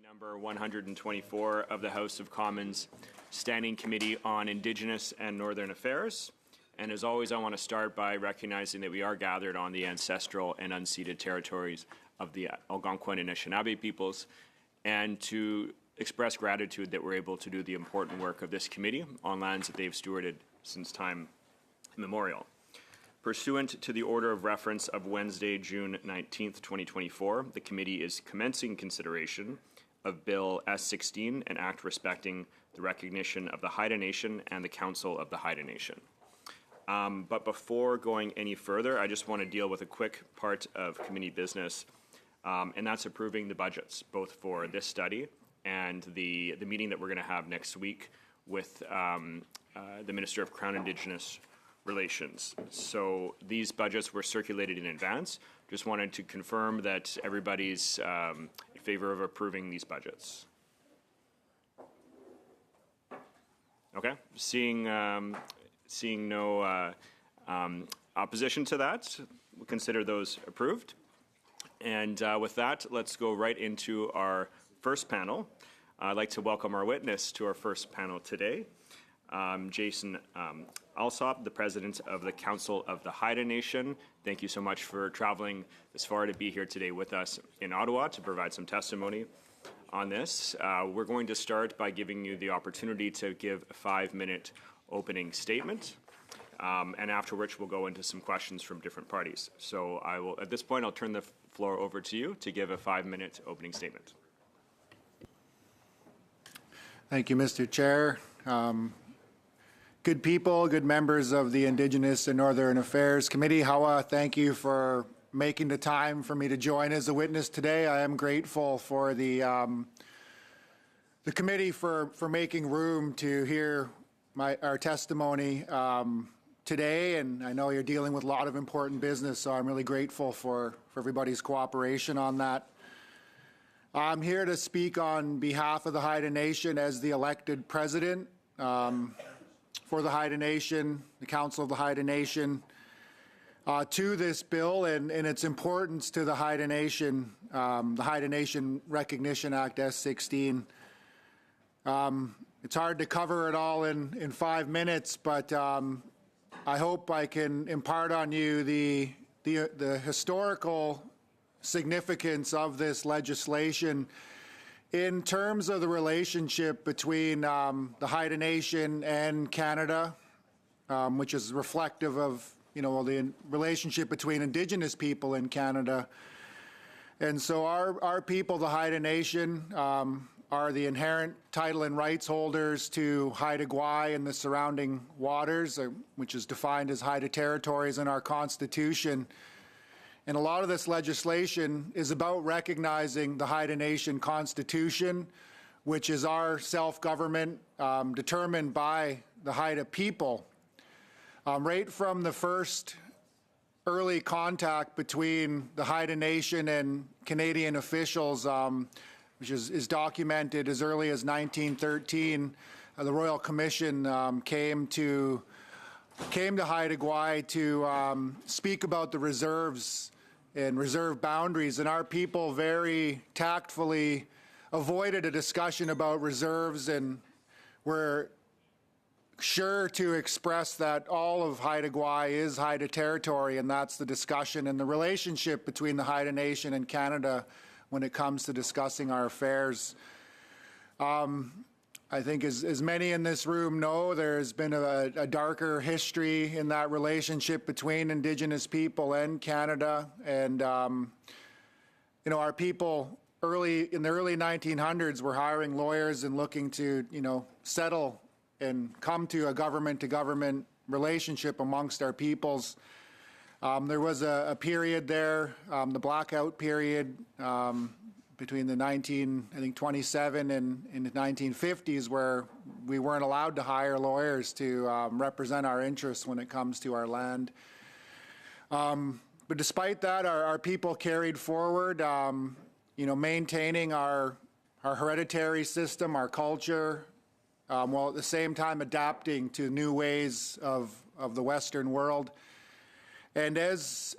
Number 124 of the House of Commons Standing Committee on Indigenous and Northern Affairs. And as always, I want to start by recognizing that we are gathered on the ancestral and unceded territories of the Algonquin and Anishinaabe peoples, and to express gratitude that we're able to do the important work of this committee on lands that they've stewarded since time immemorial. Pursuant to the order of reference of Wednesday, June 19th, 2024, the committee is commencing consideration of Bill S-16, an act respecting the recognition of the Haida Nation and the Council of the Haida Nation. But before going any further, I just want to deal with a quick part of committee business, and that's approving the budgets, both for this study and the meeting that we're going to have next week with the Minister of Crown Indigenous Relations. So these budgets were circulated in advance. Just wanted to confirm that everybody's in favor of approving these budgets. Okay, seeing no opposition to that, we'll consider those approved. And with that, let's go right into our first panel. I'd like to welcome our witness to our first panel today, Jason Alsop, the President of the Council of the Haida Nation. Thank you so much for traveling this far to be here today with us in Ottawa to provide some testimony on this. We're going to start by giving you the opportunity to give a 5-minute opening statement, and after which we'll go into some questions from different parties. So I will, at this point, I'll turn the floor over to you to give a 5-minute opening statement. Thank you, Mr. Chair. Good people, good members of the Indigenous and Northern Affairs Committee. Hawa, thank you for making the time for me to join as a witness today. I am grateful for the committee for making room to hear our testimony today, and I know you're dealing with a lot of important business, so I'm really grateful for everybody's cooperation on that. I'm here to speak on behalf of the Haida Nation as the elected president for the Haida Nation, the Council of the Haida Nation, to this bill and its importance to the Haida Nation, the Haida Nation Recognition Act S-16. It's hard to cover it all in 5 minutes, but I hope I can impart on you the historical significance of this legislation in terms of the relationship between the Haida Nation and Canada, which is reflective of the relationship between Indigenous people in Canada. And so our people, the Haida Nation, are the inherent title and rights holders to Haida Gwaii and the surrounding waters, which is defined as Haida territories in our Constitution. And a lot of this legislation is about recognizing the Haida Nation Constitution, which is our self-government determined by the Haida people. Right from the first early contact between the Haida Nation and Canadian officials, which is documented as early as 1913, the Royal Commission came to Haida Gwaii to speak about the reserves and reserve boundaries, and our people very tactfully avoided a discussion about reserves and were sure to express that all of Haida Gwaii is Haida territory, and that's the discussion and the relationship between the Haida Nation and Canada when it comes to discussing our affairs. I think as many in this room know, there's been a darker history in that relationship between Indigenous people and Canada. And, our people in the early 1900s were hiring lawyers and looking to, settle and come to a government-to-government relationship amongst our peoples. There was a period there, the blackout period, between the 1927 and in the 1950s, where we weren't allowed to hire lawyers to represent our interests when it comes to our land. But despite that, our people carried forward, maintaining our hereditary system, our culture, while at the same time adapting to new ways of the Western world. And as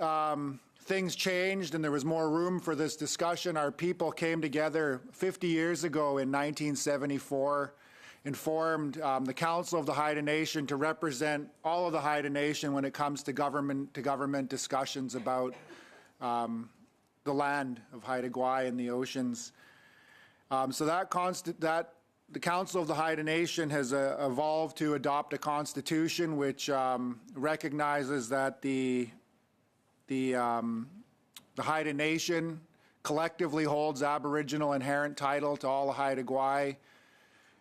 things changed and there was more room for this discussion, our people came together 50 years ago in 1974 and formed the Council of the Haida Nation to represent all of the Haida Nation when it comes to government discussions about the land of Haida Gwaii and the oceans. So the Council of the Haida Nation has evolved to adopt a constitution which recognizes that the Haida Nation collectively holds Aboriginal inherent title to all the Haida Gwaii.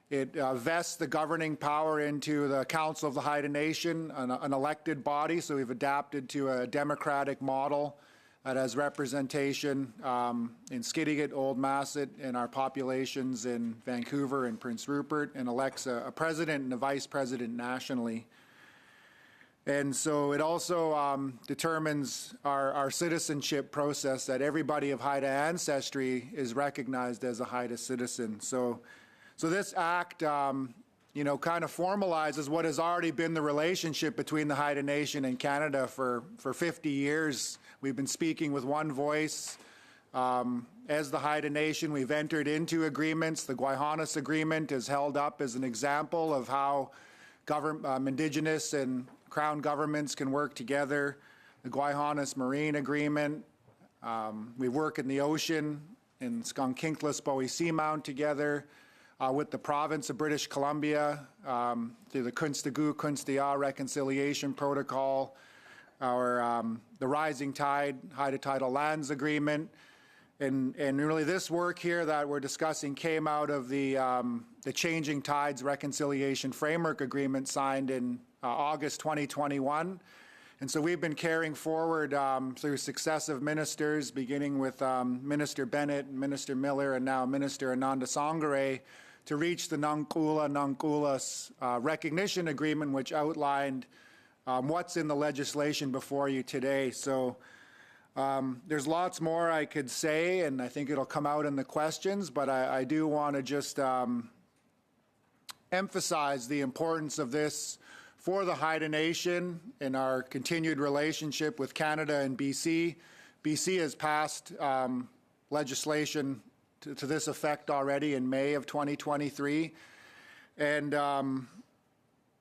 It vests the governing power into the Council of the Haida Nation, an elected body, so we've adapted to a democratic model that has representation in Skidegate, Old Masset, and our populations in Vancouver and Prince Rupert, and elects a president and a vice president nationally. And so it also determines our citizenship process, that everybody of Haida ancestry is recognized as a Haida citizen. So this act, kind of formalizes what has already been the relationship between the Haida Nation and Canada for 50 years. We've been speaking with one voice. As the Haida Nation, we've entered into agreements. The Guayhanas Agreement is held up as an example of how Indigenous and Crown governments can work together. The Guayhanas Marine Agreement. We work in the ocean in Skunkinklis Bowie Seamount together. With the province of British Columbia through the Kunstigu Kunstia Reconciliation Protocol, the Rising Tide Haida Tidal Lands Agreement, and really this work here that we're discussing came out of the Changing Tides Reconciliation Framework Agreement signed in August 2021. And so we've been carrying forward through successive ministers, beginning with Minister Bennett, Minister Miller, and now Minister Ananda Sangare, to reach the Nangkula recognition agreement, which outlined what's in the legislation before you today. So there's lots more I could say, and I think it'll come out in the questions, but I do want to just emphasize the importance of this for the Haida Nation in our continued relationship with Canada and BC. BC has passed legislation to this effect already in May of 2023. And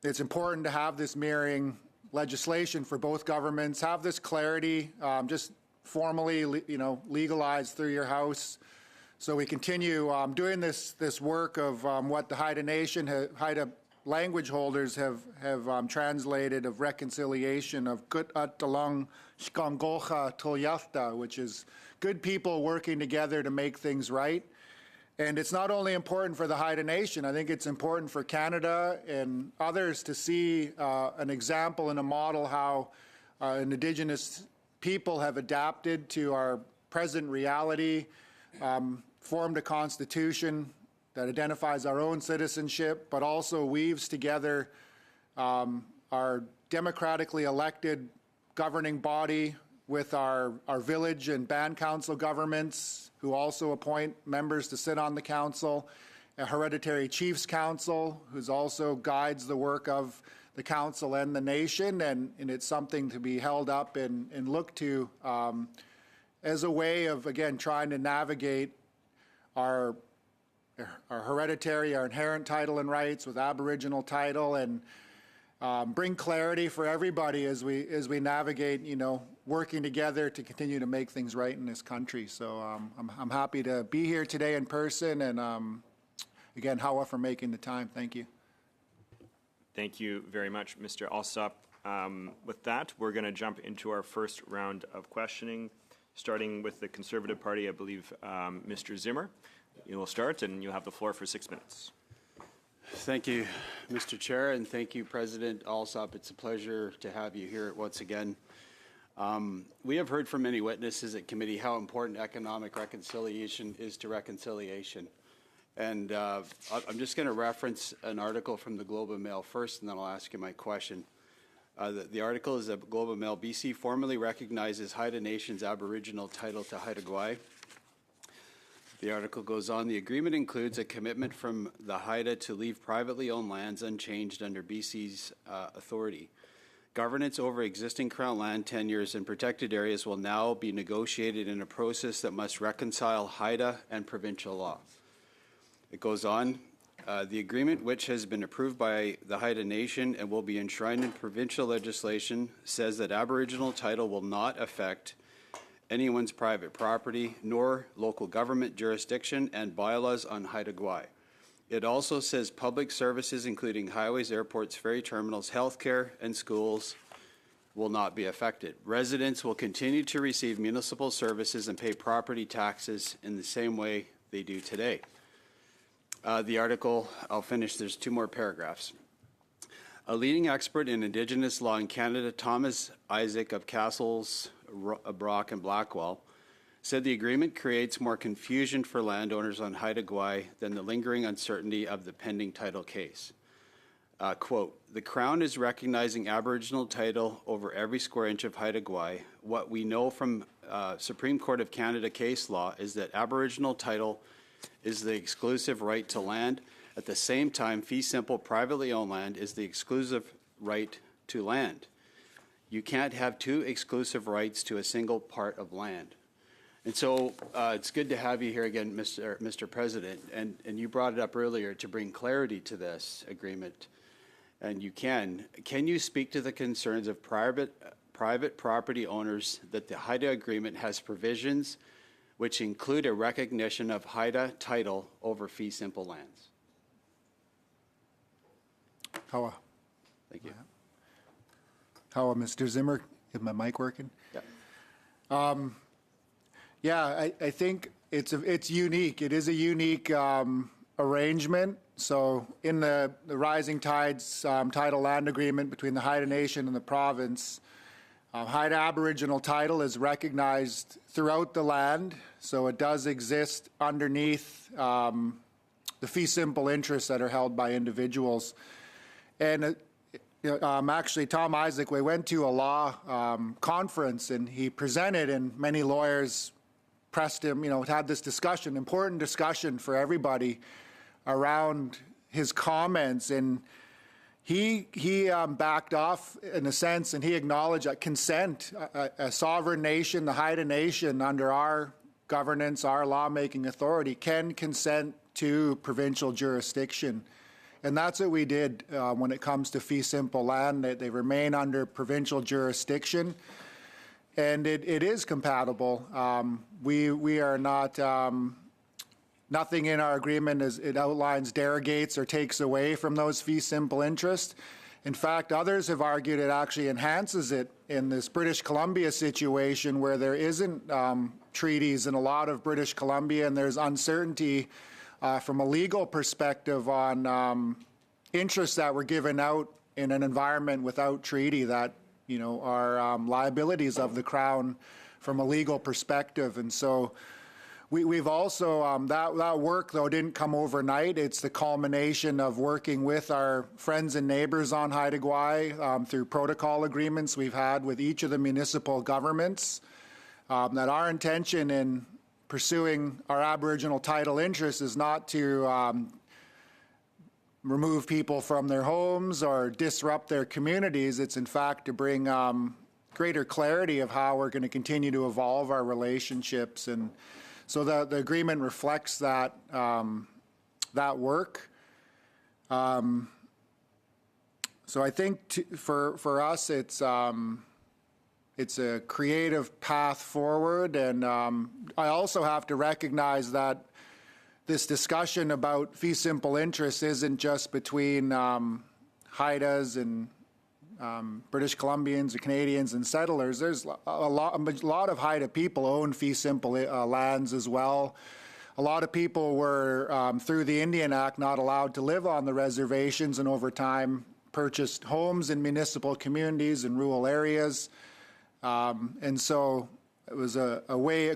it's important to have this mirroring legislation for both governments, have this clarity, just formally, legalized through your House. So we continue doing this work of what the Haida Nation, Haida language holders have translated of reconciliation of Kut At-Talung Shkangolcha Tolyafta, which is good people working together to make things right. And it's not only important for the Haida Nation, I think it's important for Canada and others to see an example and a model how Indigenous people have adapted to our present reality, formed a constitution that identifies our own citizenship, but also weaves together our democratically elected governing body with our village and band council governments, who also appoint members to sit on the council, a hereditary chiefs council, who also guides the work of the council and the nation, and it's something to be held up and looked to as a way of, again, trying to navigate our hereditary, our inherent title and rights with Aboriginal title, and bring clarity for everybody as we navigate, working together to continue to make things right in this country. So I'm happy to be here today in person, and again, Hawa for making the time. Thank you. Thank you very much, Mr. Alsop. With that, we're going to jump into our first round of questioning, starting with the Conservative Party. I believe Mr. Zimmer. You will start, and you'll have the floor for 6 minutes. Thank you, Mr. Chair, and thank you, President Alsop. It's a pleasure to have you here once again. We have heard from many witnesses at committee how important economic reconciliation is to reconciliation. And I'm just going to reference an article from the Globe and Mail first, and then I'll ask you my question. The article is that Globe and Mail, BC formally recognizes Haida Nation's Aboriginal title to Haida Gwaii. The article goes on, the agreement includes a commitment from the Haida to leave privately owned lands unchanged under BC's authority. Governance over existing Crown land tenures in protected areas will now be negotiated in a process that must reconcile Haida and provincial law. It goes on, the agreement, which has been approved by the Haida Nation and will be enshrined in provincial legislation, says that Aboriginal title will not affect anyone's private property nor local government jurisdiction and bylaws on Haida Gwaii. It also says public services, including highways, airports, ferry terminals, healthcare, and schools, will not be affected. Residents will continue to receive municipal services and pay property taxes in the same way they do today. The article, I'll finish, there's 2 more paragraphs. A leading expert in Indigenous law in Canada, Thomas Isaac of Castles, Brock, and Blackwell, said the agreement creates more confusion for landowners on Haida Gwaii than the lingering uncertainty of the pending title case. Quote, the Crown is recognizing Aboriginal title over every square inch of Haida Gwaii. What we know from Supreme Court of Canada case law is that Aboriginal title is the exclusive right to land. At the same time, fee simple privately owned land is the exclusive right to land. You can't have 2 exclusive rights to a single part of land. And so it's good to have you here again, Mr. President, and you brought it up earlier to bring clarity to this agreement, and you can. Can you speak to the concerns of private property owners that the Haida Agreement has provisions which include a recognition of Haida title over fee simple lands? How, Thank you. Mr. Zimmer? Is my mic working? Yeah. Yeah, I think it's unique. It is a unique arrangement. So in the Rising Tides Tidal Land Agreement between the Haida Nation and the province, Haida Aboriginal title is recognized throughout the land. So it does exist underneath the fee simple interests that are held by individuals. And actually, Tom Isaac, we went to a law conference and he presented, and many lawyers pressed him, had this discussion, important discussion for everybody around his comments. And he backed off in a sense, and he acknowledged that consent, a sovereign nation, the Haida Nation, under our governance, our lawmaking authority, can consent to provincial jurisdiction. And that's what we did when it comes to fee simple land. They remain under provincial jurisdiction, and it is compatible. We are not, nothing in our agreement it outlines derogates or takes away from those fee simple interests. In fact, others have argued it actually enhances it in this British Columbia situation where there isn't treaties in a lot of British Columbia, and there's uncertainty from a legal perspective on interests that were given out in an environment without treaty that are liabilities of the Crown from a legal perspective. And so we've also, that work though didn't come overnight. It's the culmination of working with our friends and neighbors on Haida Gwaii through protocol agreements we've had with each of the municipal governments, that our intention in pursuing our Aboriginal title interests is not to remove people from their homes or disrupt their communities. It's in fact to bring greater clarity of how we're going to continue to evolve our relationships. And so the agreement reflects that, that work. So I think for us, it's a creative path forward. And I also have to recognize that this discussion about fee simple interests isn't just between Haidas and British Columbians or Canadians and settlers. There's a lot of Haida people own fee simple lands as well. A lot of people were, through the Indian Act, not allowed to live on the reservations, and over time purchased homes in municipal communities and rural areas. And so it was a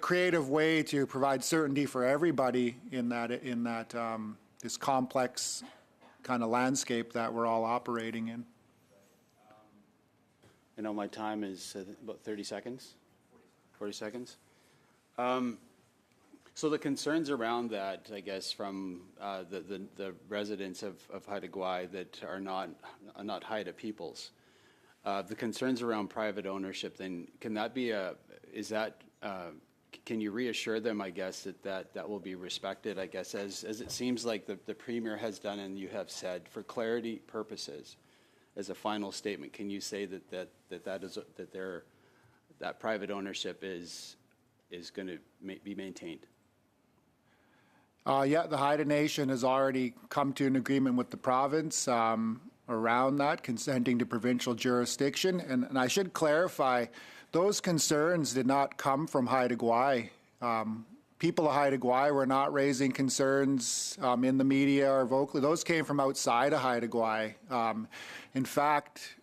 creative way to provide certainty for everybody in that this complex kind of landscape that we're all operating in. I know my time is about 30 seconds, 40 seconds. So the concerns around that, I guess, from the residents of Haida Gwaii that are not Haida peoples, The concerns around private ownership, then can that be can you reassure them, I guess, that will be respected, I guess, as it seems like the Premier has done and you have said, for clarity purposes, as a final statement, can you say that private ownership is going to be maintained? Yeah, the Haida Nation has already come to an agreement with the province around that, consenting to provincial jurisdiction. And I should clarify, those concerns did not come from Haida Gwaii. People of Haida Gwaii were not raising concerns in the media or vocally. Those came from outside of Haida Gwaii. In fact,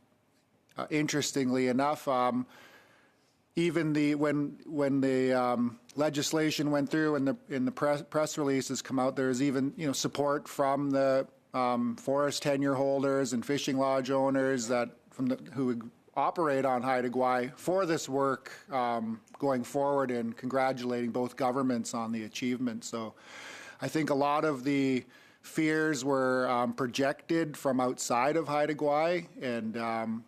interestingly enough, even when the legislation went through and the press releases come out, there's even support from the forest tenure holders and fishing lodge owners who operate on Haida Gwaii for this work going forward, and congratulating both governments on the achievement. So I think a lot of the fears were projected from outside of Haida Gwaii,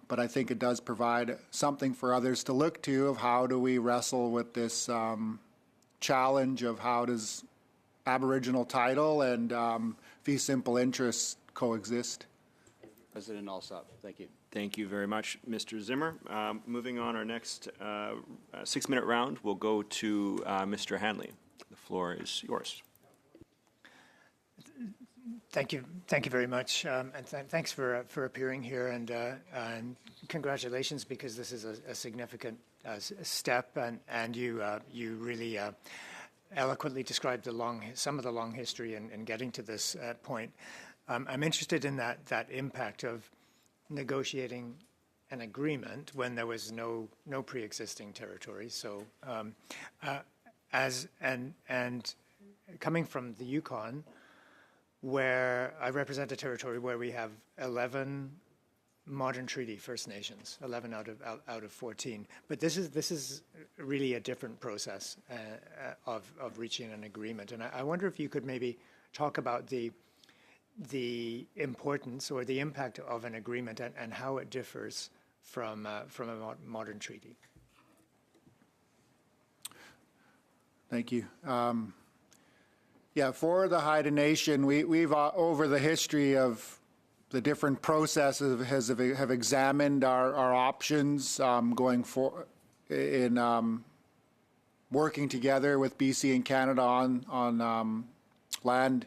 but I think it does provide something for others to look to of how do we wrestle with this challenge of how does Aboriginal title and fee simple interests coexist. President Alsop, thank you. Thank you very much, Mr. Zimmer. Moving on, our next 6-minute round will go to Mr. Hanley. The floor is yours. Thank you very much, and thanks for appearing here, and congratulations, because this is a significant step, and you really eloquently described some of the long history in getting to this point. I'm interested in that impact of negotiating an agreement when there was no pre-existing territory. So, and coming from the Yukon, where I represent a territory where we have 11 modern treaty First Nations, 11 out of 14. But this is really a different process of reaching an agreement. And I wonder if you could maybe talk about the importance or the impact of an agreement and how it differs from a modern treaty. Thank you. Yeah, for the Haida Nation, we've over the history of the different processes have examined our options going forward in working together with BC and Canada on land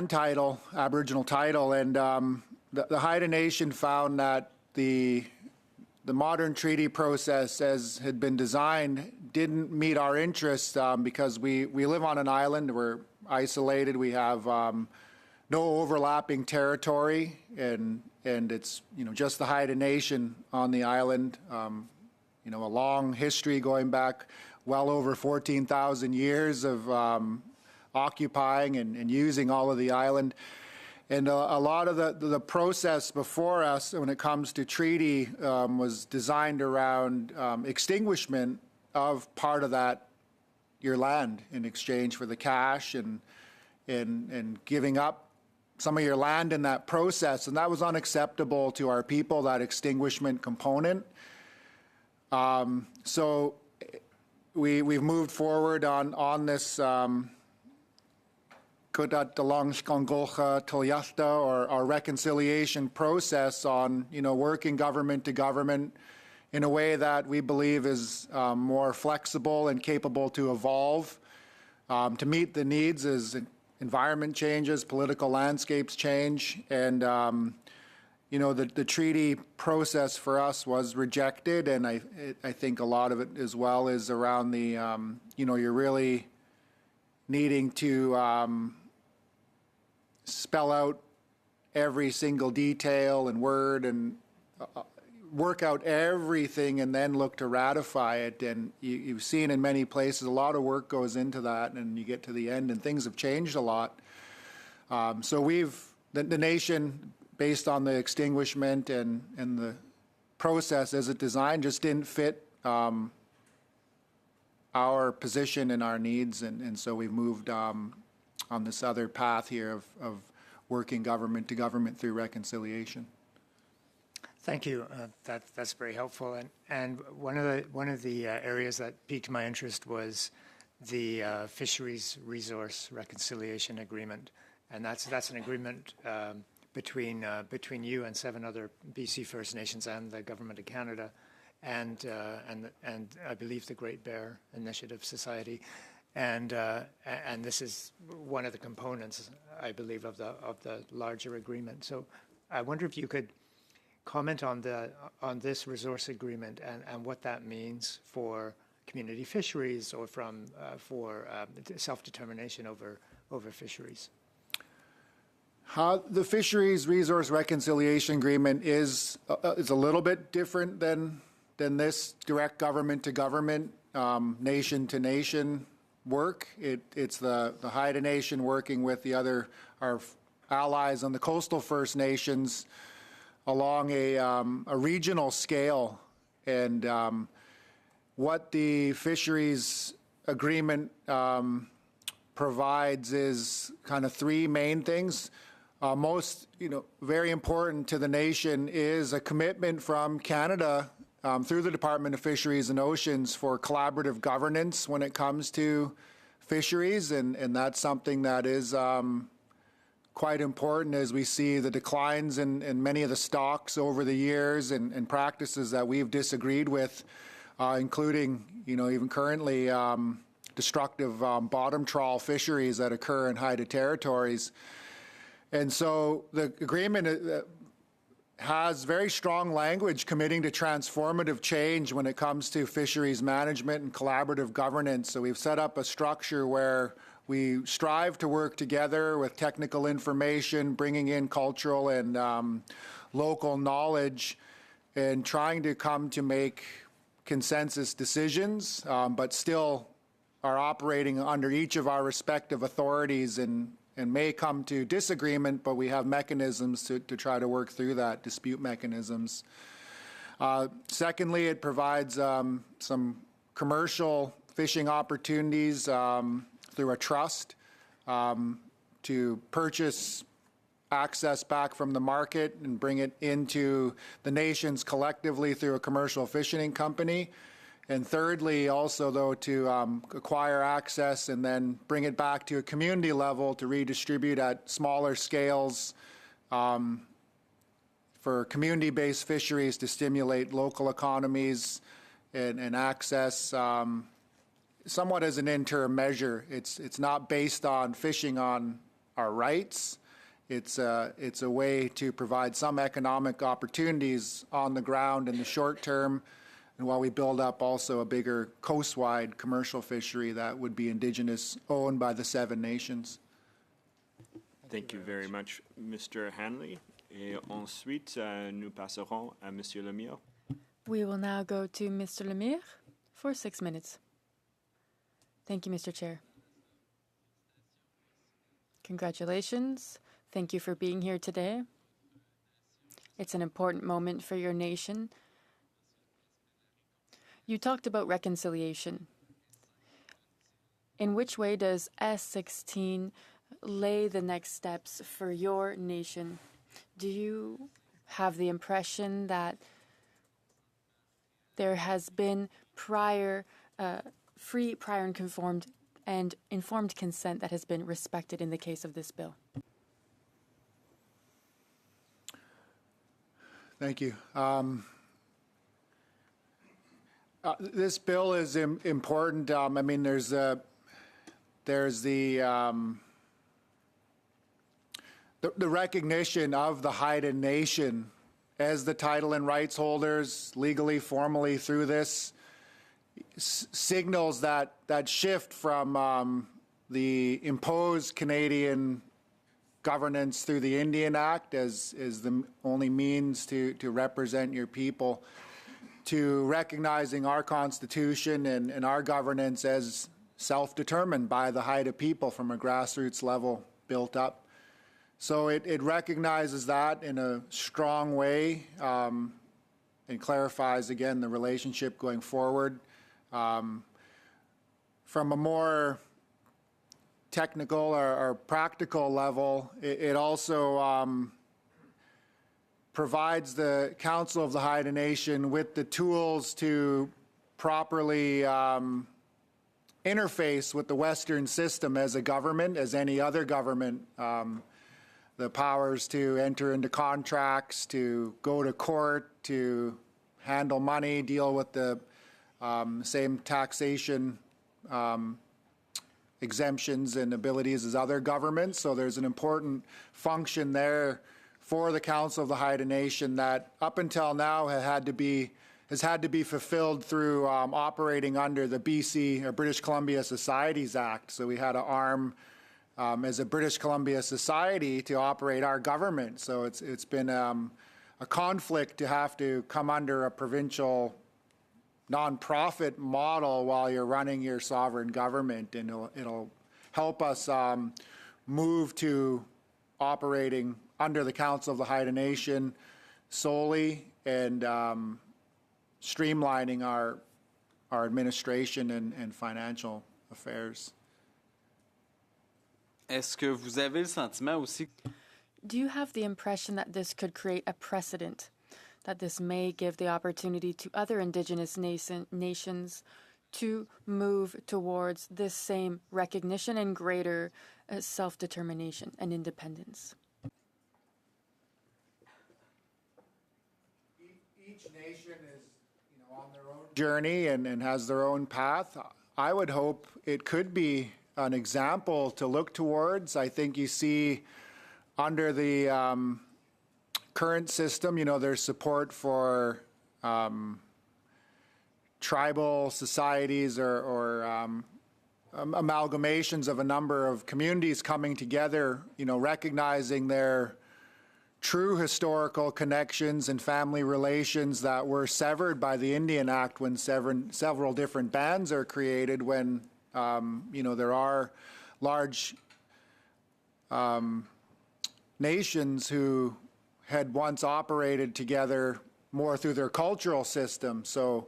title, Aboriginal title, and the Haida Nation found that the modern treaty process, as had been designed, didn't meet our interests because we live on an island. We're isolated. We have no overlapping territory, and it's just the Haida Nation on the island. A long history going back well over 14,000 years of occupying and using all of the island. And a lot of the process before us when it comes to treaty was designed around extinguishment of part of your land in exchange for the cash and giving up some of your land in that process. And that was unacceptable to our people, that extinguishment component. So we've moved forward on this or reconciliation process on working government to government in a way that we believe is more flexible and capable to evolve to meet the needs as environment changes, political landscapes change, and the treaty process for us was rejected, and I think a lot of it as well is around the you're really needing to spell out every single detail and word and work out everything and then look to ratify it. And you've seen in many places a lot of work goes into that, and you get to the end and things have changed a lot. So the nation, based on the extinguishment and the process as it designed, just didn't fit our position and our needs, and so we've moved on this other path here of working government to government through reconciliation. Thank you. That's very helpful. And one of the areas that piqued my interest was the Fisheries Resource Reconciliation Agreement, and that's an agreement between you and 7 other BC First Nations and the Government of Canada, and I believe the Great Bear Initiative Society, and this is one of the components, I believe, of the larger agreement. So I wonder if you could comment on this resource agreement and what that means for community fisheries or for self-determination over fisheries. The Fisheries Resource Reconciliation Agreement is a little bit different than this direct government-to-government, nation-to-nation work. It's the Haida Nation working with our allies on the coastal First Nations along a regional scale. And what the Fisheries Agreement provides is kind of 3 main things. Most, very important to the nation is a commitment from Canada through the Department of Fisheries and Oceans for collaborative governance when it comes to fisheries, and that's something that is quite important as we see the declines in many of the stocks over the years and practices that we've disagreed with, including, even currently destructive bottom trawl fisheries that occur in Haida territories. And so the agreement has very strong language committing to transformative change when it comes to fisheries management and collaborative governance. So we've set up a structure where we strive to work together with technical information, bringing in cultural and local knowledge, and trying to come to make consensus decisions, but still are operating under each of our respective authorities and may come to disagreement, but we have mechanisms to try to work through that, dispute mechanisms. Secondly, it provides some commercial fishing opportunities through a trust to purchase access back from the market and bring it into the nations collectively through a commercial fishing company. And thirdly, also, though, to acquire access and then bring it back to a community level to redistribute at smaller scales for community-based fisheries to stimulate local economies and access somewhat as an interim measure. It's not based on fishing on our rights. It's a way to provide some economic opportunities on the ground in the short term, and while we build up also a bigger coast-wide commercial fishery that would be Indigenous, owned by the 7 nations. Thank you very much, Mr. Hanley. Et ensuite, nous passerons à Monsieur Lemire. We will now go to Mr. Lemire for 6 minutes. Thank you, Mr. Chair. Congratulations. Thank you for being here today. It's an important moment for your nation. You talked about reconciliation. In which way does S16 lay the next steps for your nation? Do you have the impression that there has been free, prior and informed consent that has been respected in the case of this bill? Thank you. This bill is important. I mean, there's the recognition of the Haida Nation as the title and rights holders legally, formally through this signals that shift from the imposed Canadian governance through the Indian Act as the only means to represent your people, to recognizing our Constitution and our governance as self-determined by the Haida people from a grassroots level built up. So it recognizes that in a strong way and clarifies, again, the relationship going forward. From a more technical or practical level, it also provides the Council of the Haida Nation with the tools to properly interface with the Western system as a government, as any other government. The powers to enter into contracts, to go to court, to handle money, deal with the same taxation exemptions and abilities as other governments. So there's an important function there for the Council of the Haida Nation that up until now has had to be fulfilled through operating under the BC or British Columbia Societies Act. So we had to arm as a British Columbia society to operate our government. So it's been a conflict to have to come under a provincial nonprofit model while you're running your sovereign government, and it'll help us move to operating under the Council of the Haida Nation solely and streamlining our administration and financial affairs. Est-ce que vous avez le sentiment aussi? Do you have the impression that this could create a precedent, that this may give the opportunity to other Indigenous nations to move towards this same recognition and greater self-determination and independence? Each nation is, on their own journey and has their own path. I would hope it could be an example to look towards. I think you see under the current system, there's support for tribal societies or amalgamations of a number of communities coming together, recognizing their true historical connections and family relations that were severed by the Indian Act when several different bands are created, when there are large nations who had once operated together more through their cultural system. So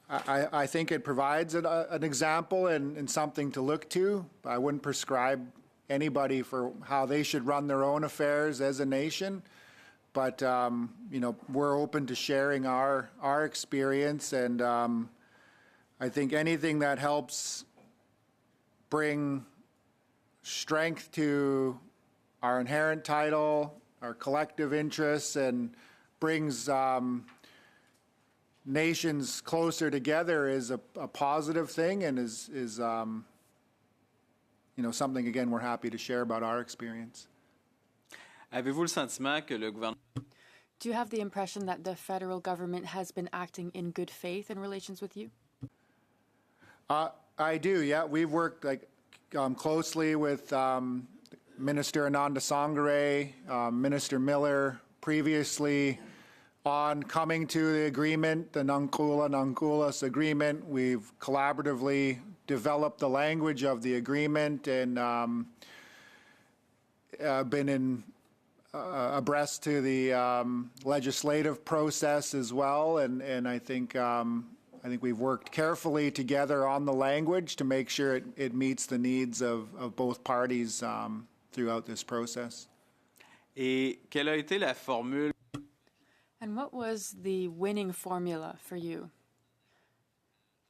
I think it provides an example and something to look to. I wouldn't prescribe anybody for how they should run their own affairs as a nation, but we're open to sharing our experience, and I think anything that helps bring strength to our inherent title, our collective interests, and brings nations closer together is a positive thing, and is something, again, we're happy to share about our experience. Avez-vous le sentiment que le gouvernement... Do you have the impression that the federal government has been acting in good faith in relations with you? I do, yeah. We've worked closely with Minister Ananda Sangare, Minister Miller previously on coming to the agreement, the Nangkulas agreement. We've collaboratively developed the language of the agreement and been abreast to the legislative process as well. And I think we've worked carefully together on the language to make sure it meets the needs of both parties throughout this process. Et quelle a été la formule? And what was the winning formula for you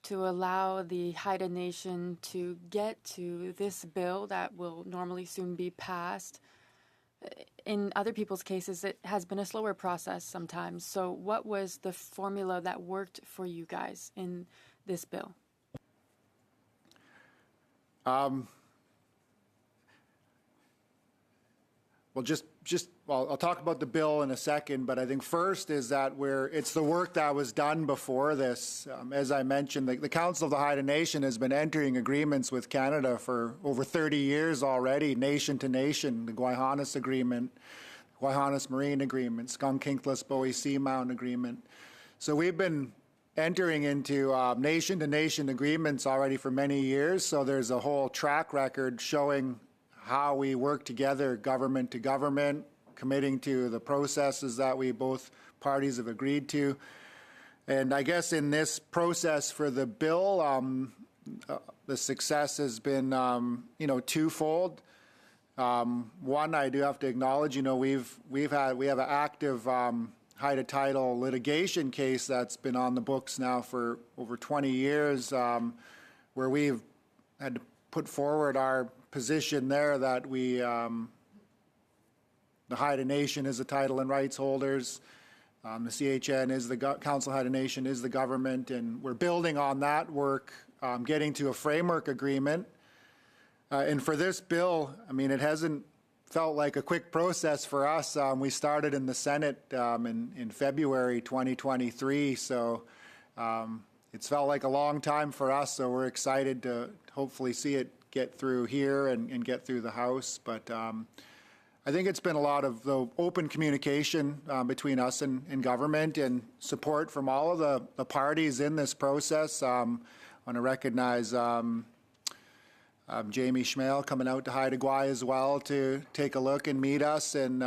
to allow the Haida Nation to get to this bill that will normally soon be passed? In other people's cases, it has been a slower process sometimes. So what was the formula that worked for you guys in this bill? Well, I'll talk about the bill in a second, but I think first is that it's the work that was done before this. As I mentioned, the Council of the Haida Nation has been entering agreements with Canada for over 30 years already, nation to nation, the Guayhanas Agreement, Guayhanas Marine Agreement, Skunk-Kinklas Bowie Seamount Agreement. So we've been entering into nation to nation agreements already for many years, so there's a whole track record showing how we work together, government to government, committing to the processes that we both parties have agreed to. And I guess in this process for the bill, the success has been, twofold. One, I do have to acknowledge, we have an active Haida title litigation case that's been on the books now for over 20 years, where we've had to put forward our position there that the Haida Nation is the title and rights holders. The CHN is the Council of Haida Nation is the government, and we're building on that work, getting to a framework agreement. And for this bill, it hasn't felt like a quick process for us. We started in the Senate in February 2023, so it's felt like a long time for us. So we're excited to hopefully see it get through here and get through the House. But I think it's been a lot of the open communication between us and government, and support from all of the parties in this process. I want to recognize Jamie Schmale coming out to Haida Gwaii as well to take a look and meet us, and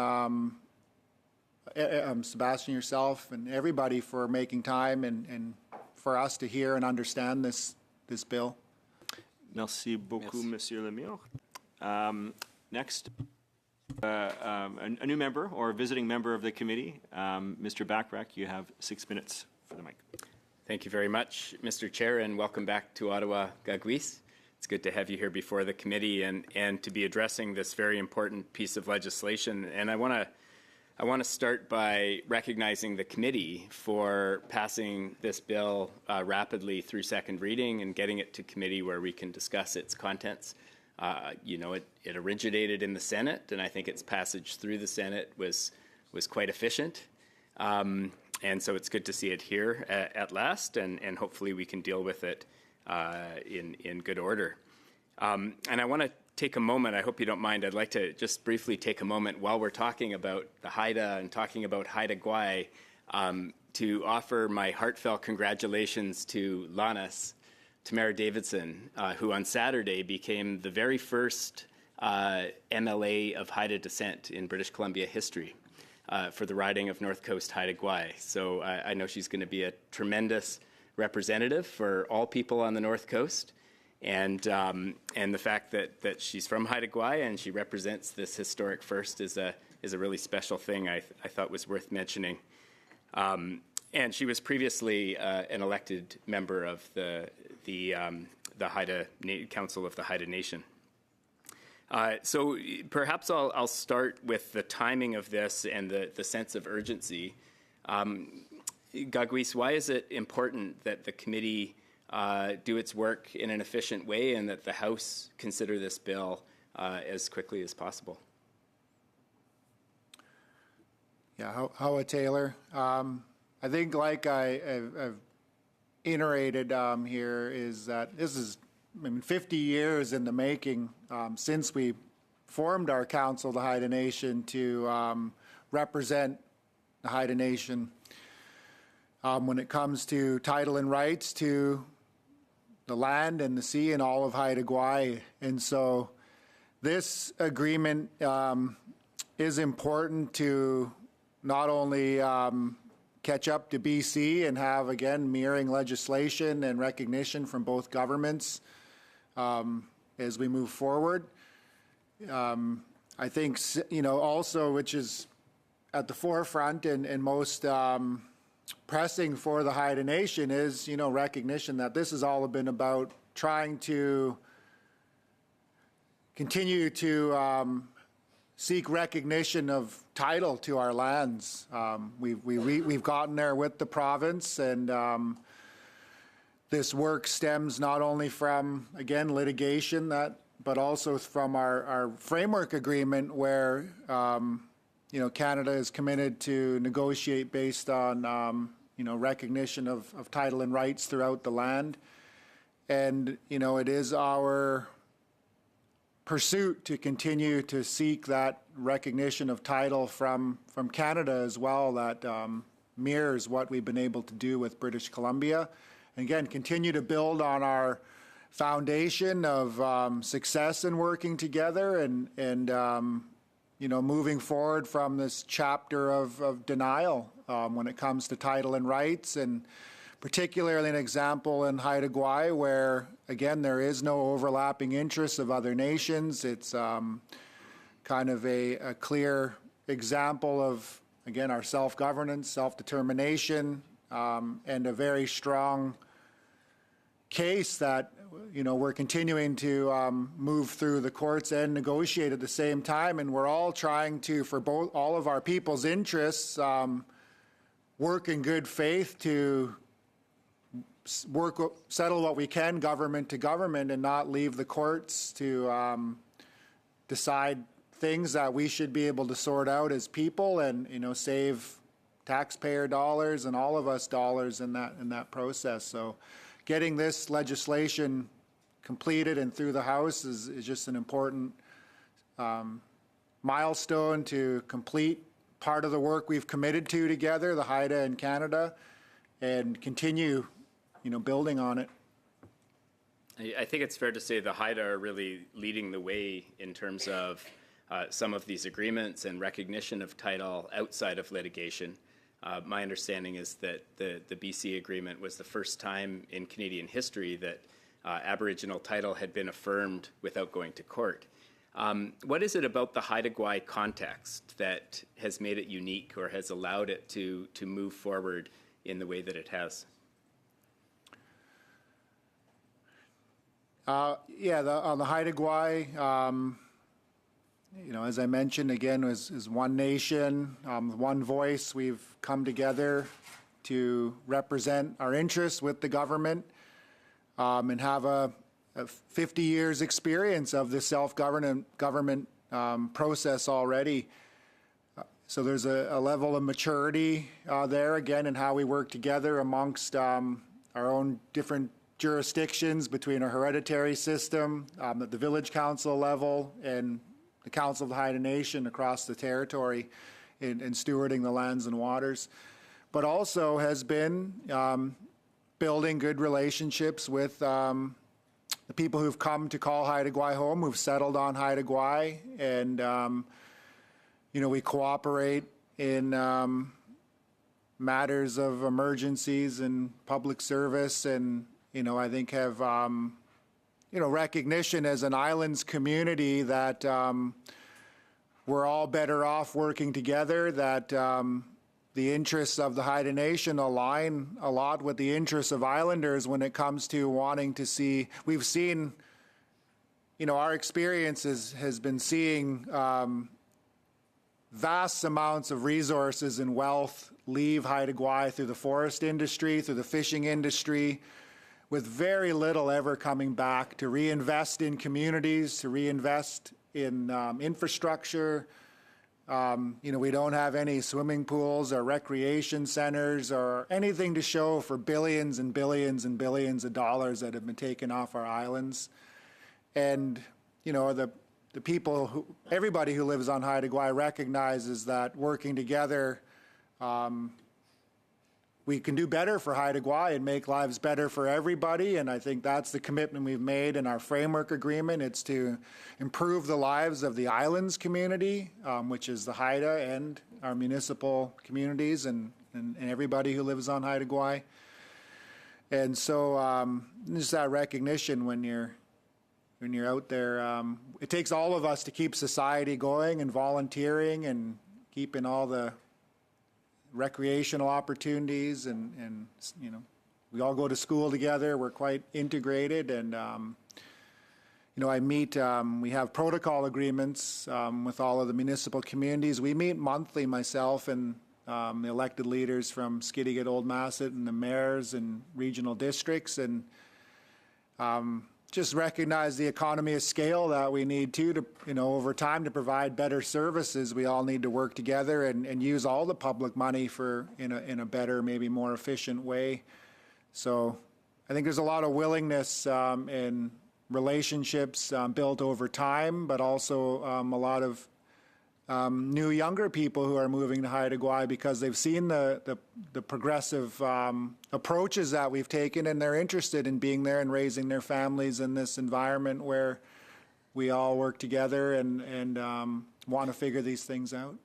Sebastian, yourself, and everybody for making time and for us to hear and understand this bill. Merci beaucoup, Monsieur Lemire. Next, a new member or a visiting member of the committee, Mr. Bachrach, you have 6 minutes for the mic. Thank you very much, Mr. Chair, and welcome back to Ottawa, Gagwis. It's good to have you here before the committee and to be addressing this very important piece of legislation. And I want to start by recognizing the committee for passing this bill rapidly through second reading and getting it to committee where we can discuss its contents. It originated in the Senate, and I think its passage through the Senate was quite efficient. And so it's good to see it here at last, and hopefully we can deal with it in good order. And I want to take a moment, I hope you don't mind, I'd like to just briefly take a moment while we're talking about the Haida and talking about Haida Gwaii to offer my heartfelt congratulations to Lannis, Tamara Davidson, who on Saturday became the very first MLA of Haida descent in British Columbia history for the riding of North Coast Haida Gwaii. So I know she's going to be a tremendous representative for all people on the North Coast, and the fact that she's from Haida Gwaii and she represents this historic first is a really special thing. I thought was worth mentioning. And she was previously an elected member of the Haida Council of the Haida Nation. So perhaps I'll start with the timing of this and the sense of urgency. Gagwis, why is it important that the committee do its work in an efficient way and that the House consider this bill as quickly as possible? Yeah, Howard Taylor. I think, like I've iterated here, is that this is 50 years in the making since we formed our Council, the Haida Nation, to represent the Haida Nation when it comes to title and rights to the land and the sea and all of Haida Gwaii. And so this agreement is important to not only catch up to BC and have, again, mirroring legislation and recognition from both governments as we move forward. I think, also, which is at the forefront and most pressing for the Haida Nation is, recognition that this has all been about trying to continue to seek recognition of title to our lands. We've gotten there with the province, and this work stems not only from, again, litigation, but also from our framework agreement where Canada is committed to negotiate based on recognition of title and rights throughout the land. And it is our pursuit to continue to seek that recognition of title from Canada as well, that mirrors what we've been able to do with British Columbia. And again, continue to build on our foundation of success in working together and moving forward from this chapter of denial when it comes to title and rights, and particularly an example in Haida Gwaii where, again, there is no overlapping interests of other nations. It's kind of a clear example of, again, our self-governance, self-determination, and a very strong case that, you know, we're continuing to move through the courts and negotiate at the same time. And we're all trying to, for both all of our people's interests, work in good faith to settle what we can, government to government, and not leave the courts to decide things that we should be able to sort out as people, and, you know, save taxpayer dollars and all of us dollars in that process. So getting this legislation completed and through the House is just an important milestone to complete part of the work we've committed to together, the HIDA and Canada, and continue, you know, building on it. I think it's fair to say the HIDA are really leading the way in terms of some of these agreements and recognition of title outside of litigation. My understanding is that the BC agreement was the first time in Canadian history that Aboriginal title had been affirmed without going to court. What is it about the Haida Gwaii context that has made it unique or has allowed it to move forward in the way that it has? On the Haida Gwaii, you know, as I mentioned, again, is one nation, one voice. We've come together to represent our interests with the government and have a 50 years experience of the self-government process already. So there's a level of maturity there, again, in how we work together amongst our own different jurisdictions between a hereditary system at the village council level and the Council of the Haida Nation across the territory in stewarding the lands and waters, but also has been building good relationships with the people who've come to call Haida Gwaii home, who've settled on Haida Gwaii, and you know, we cooperate in matters of emergencies and public service, and, you know, I think have you know, recognition as an islands community that we're all better off working together, that the interests of the Haida Nation align a lot with the interests of islanders when it comes to wanting to see. We've seen, you know, our experience has been seeing vast amounts of resources and wealth leave Haida Gwaii through the forest industry, through the fishing industry, with very little ever coming back to reinvest in communities, to reinvest in infrastructure. You know, we don't have any swimming pools or recreation centers or anything to show for billions and billions and billions of dollars that have been taken off our islands. And, you know, the people, everybody who lives on Haida Gwaii recognizes that working together, we can do better for Haida Gwaii and make lives better for everybody, and I think that's the commitment we've made in our framework agreement. It's to improve the lives of the islands community, which is the Haida and our municipal communities and everybody who lives on Haida Gwaii. And so just that recognition when you're out there, it takes all of us to keep society going and volunteering and keeping all the recreational opportunities, and you know, we all go to school together. We're quite integrated, and you know, we have protocol agreements with all of the municipal communities. We meet monthly, myself and the elected leaders from Skidegate, Old Masset, and the mayors and regional districts, and just recognize the economy of scale that we need to, you know, over time to provide better services. We all need to work together and use all the public money for in a better, maybe more efficient way. So I think there's a lot of willingness in relationships built over time, but also a lot of new younger people who are moving to Haida Gwaii because they've seen the progressive approaches that we've taken, and they're interested in being there and raising their families in this environment where we all work together and want to figure these things out.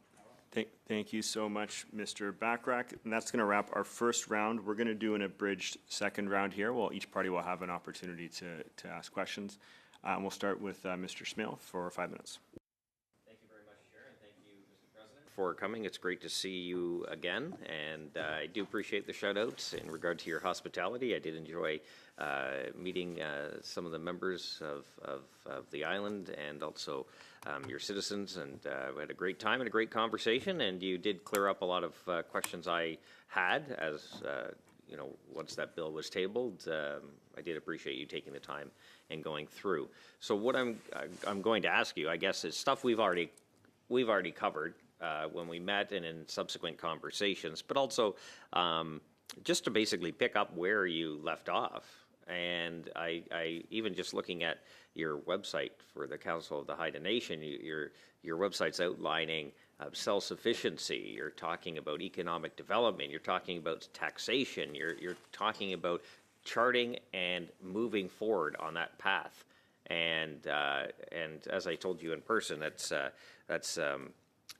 Thank you so much, Mr. Bachrach. And that's going to wrap our first round. We're going to do an abridged second round here. Well, each party will have an opportunity to ask questions. We'll start with Mr. Smale for 5 minutes. Thank you very for coming. It's great to see you again, and I do appreciate the shout-outs in regard to your hospitality. I did enjoy meeting some of the members of the island and also your citizens, and we had a great time and a great conversation, and you did clear up a lot of questions I had as once that bill was tabled. I did appreciate you taking the time and going through. So what I'm going to ask you, I guess, is stuff we've already covered when we met and in subsequent conversations, but also just to basically pick up where you left off. And I even just looking at your website for the Council of the Haida Nation, your website's outlining self-sufficiency. You're talking about economic development. You're talking about taxation. You're talking about charting and moving forward on that path. And as I told you in person, that's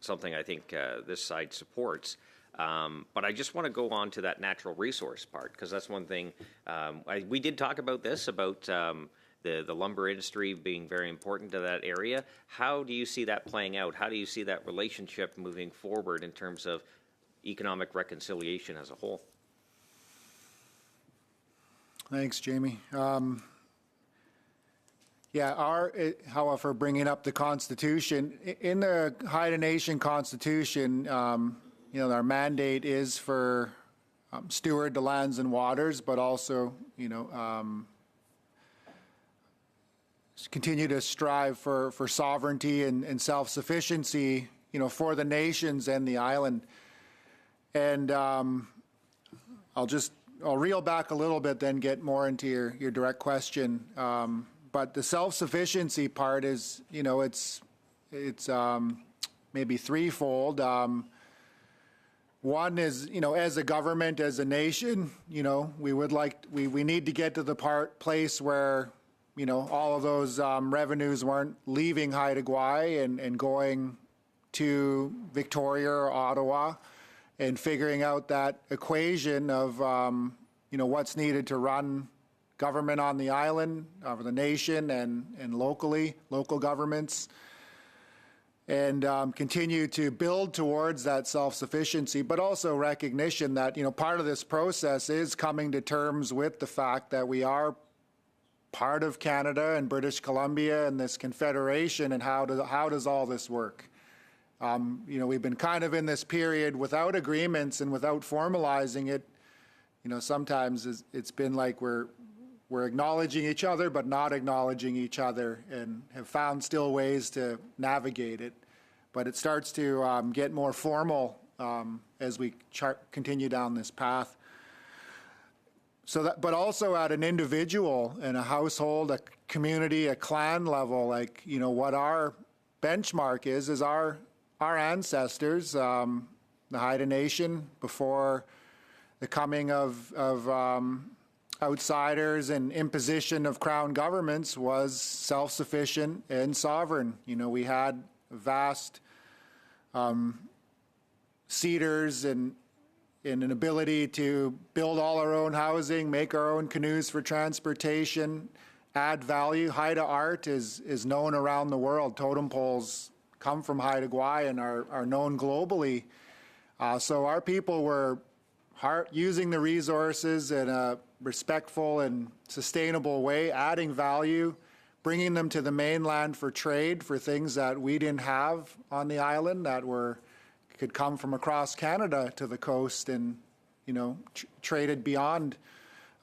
something I think this side supports. But I just want to go on to that natural resource part, because that's one thing. We did talk about this, about the lumber industry being very important to that area. How do you see that playing out? How do you see that relationship moving forward in terms of economic reconciliation as a whole? Thanks, Jamie. However, bringing up the Constitution, in the Haida Nation Constitution, our mandate is for steward the lands and waters, but also, continue to strive for sovereignty and self-sufficiency, for the nations and the island. And I'll reel back a little bit, then get more into your direct question. But the self-sufficiency part is, it's maybe threefold. One is, as a government, as a nation, we need to get to the place where, all of those revenues weren't leaving Haida Gwaii and going to Victoria or Ottawa, and figuring out that equation of, what's needed to run government on the island, over the nation, and local governments, and continue to build towards that self-sufficiency, but also recognition that, part of this process is coming to terms with the fact that we are part of Canada and British Columbia and this confederation, and how does all this work? We've been kind of in this period without agreements and without formalizing it. Sometimes it's been like we're acknowledging each other, but not acknowledging each other, and have found still ways to navigate it. But it starts to get more formal as we continue down this path. But also at an individual and a household, a community, a clan level, what our benchmark is our ancestors, the Haida Nation, before the coming of outsiders and imposition of crown governments, was self-sufficient and sovereign. We had vast cedars and an ability to build all our own housing, make our own canoes for transportation, add value. Haida art is known around the world. Totem poles come from Haida Gwaii and are known globally. So our people were using the resources in a respectful and sustainable way, adding value, bringing them to the mainland for trade, for things that we didn't have on the island that could come from across Canada to the coast, and traded beyond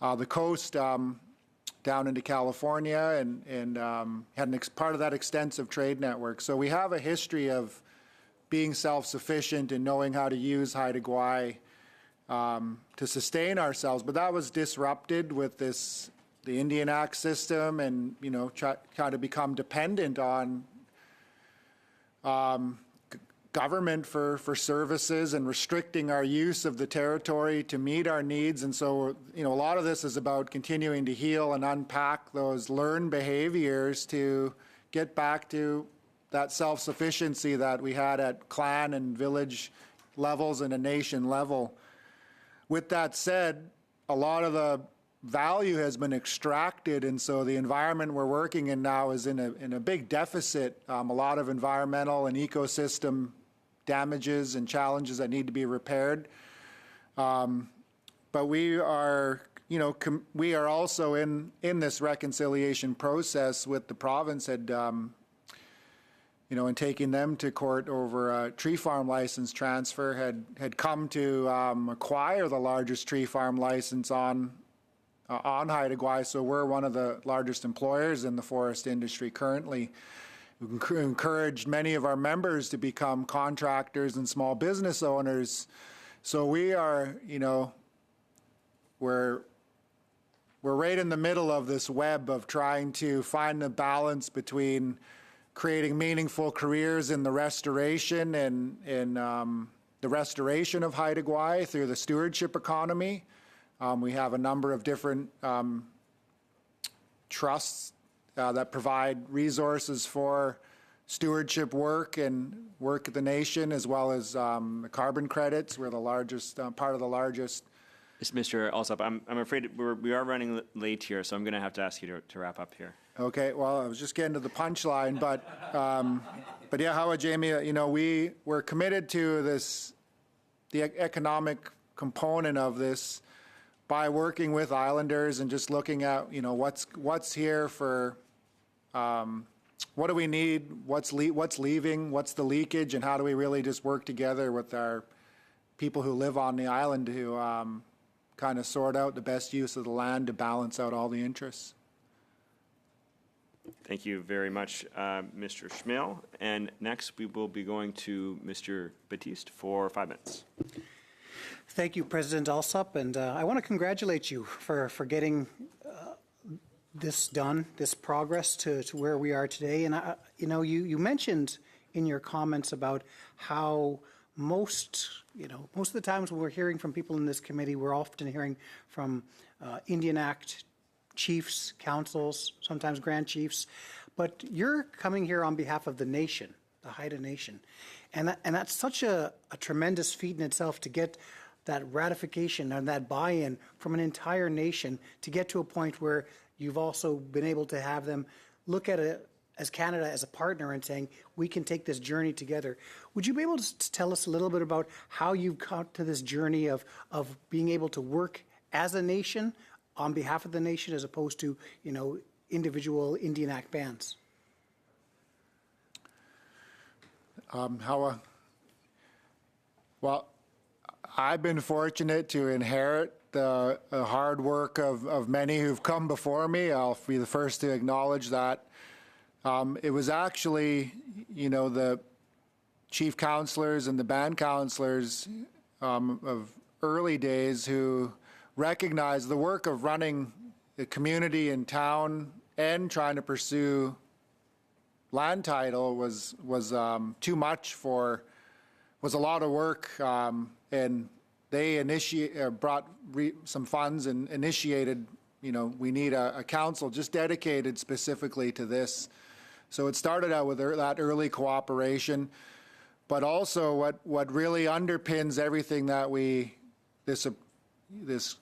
the coast down into California, and had part of that extensive trade network. So we have a history of being self-sufficient and knowing how to use Haida Gwaii to sustain ourselves. But that was disrupted with the Indian Act system, and try to become dependent on government for services, and restricting our use of the territory to meet our needs. And so, a lot of this is about continuing to heal and unpack those learned behaviors to get back to that self-sufficiency that we had at clan and village levels and a nation level. With that said, a lot of the value has been extracted, and so the environment we're working in now is in a big deficit. A lot of environmental and ecosystem damages and challenges that need to be repaired. But we are, we are also in this reconciliation process with the province and taking them to court over a tree farm license transfer, had come to acquire the largest tree farm license on Haida Gwaii. So we're one of the largest employers in the forest industry currently. We encouraged many of our members to become contractors and small business owners. So we are, we're right in the middle of this web of trying to find the balance between creating meaningful careers in the restoration and in the restoration of Haida Gwaii through the stewardship economy. We have a number of different trusts that provide resources for stewardship work and work at the nation, as well as the carbon credits. We're the largest, part of the largest. Mr. Alsop, I'm afraid we are running late here, so I'm going to have to ask you to wrap up here. Okay, well, I was just getting to the punchline, but yeah, Howard, Jamie, we're committed to the economic component of this by working with islanders and just looking at, what's here for, what do we need, what's leaving, what's the leakage, and how do we really just work together with our people who live on the island to kind of sort out the best use of the land to balance out all the interests. Thank you very much, Mr. Schmiel. And next, we will be going to Mr. Batiste for 5 minutes. Thank you, President Alsop, and I want to congratulate you for getting this done, this progress to where we are today. And you mentioned in your comments about how most of the times when we're hearing from people in this committee, we're often hearing from Indian Act chiefs, councils, sometimes grand chiefs, but you're coming here on behalf of the nation, the Haida Nation, and that's such a tremendous feat in itself to get that ratification and that buy-in from an entire nation to get to a point where you've also been able to have them look at it as Canada as a partner and saying, we can take this journey together. Would you be able to tell us a little bit about how you've got to this journey of being able to work as a nation on behalf of the nation as opposed to, individual Indian Act bands? Well, I've been fortunate to inherit the hard work of many who've come before me. I'll be the first to acknowledge that. It was actually, the chief counselors and the band counselors of early days who recognized the work of running the community in town and trying to pursue land title was too much was a lot of work, and they brought some funds and initiated, we need a council just dedicated specifically to this. So it started out with that early cooperation, but also what really underpins everything that this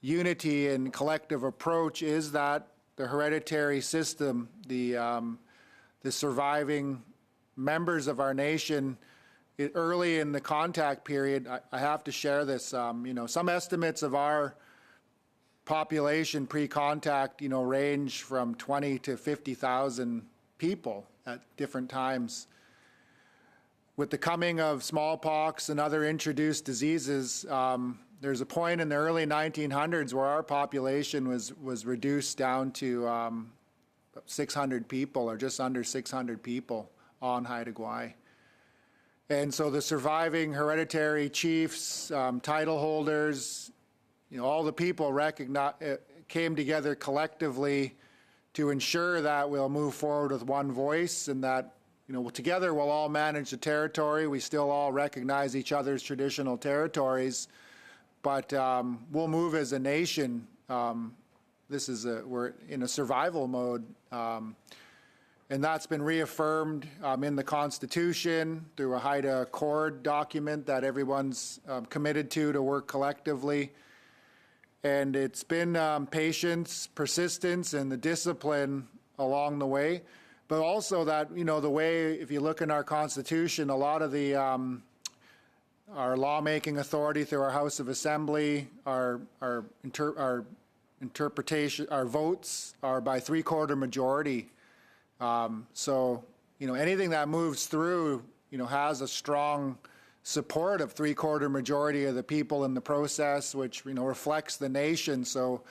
unity and collective approach is that the hereditary system, the surviving members of our nation, early in the contact period, I have to share this, some estimates of our population pre-contact, range from 20 to 50,000 people at different times. With the coming of smallpox and other introduced diseases, there's a point in the early 1900s where our population was reduced down to 600 people, or just under 600 people on Haida Gwaii. And so the surviving hereditary chiefs, title holders, all the people came together collectively to ensure that we'll move forward with one voice, and that together we'll all manage the territory. We still all recognize each other's traditional territories, but we'll move as a nation. We're in a survival mode, and that's been reaffirmed in the Constitution through a Haida Accord document that everyone's committed to work collectively. And it's been patience, persistence, and the discipline along the way. But also that, the way, if you look in our Constitution, a lot of the lawmaking authority through our House of Assembly, our interpretation, our votes are by three-quarter majority. So, anything that moves through, has a strong support of three-quarter majority of the people in the process, which, reflects the nation. So,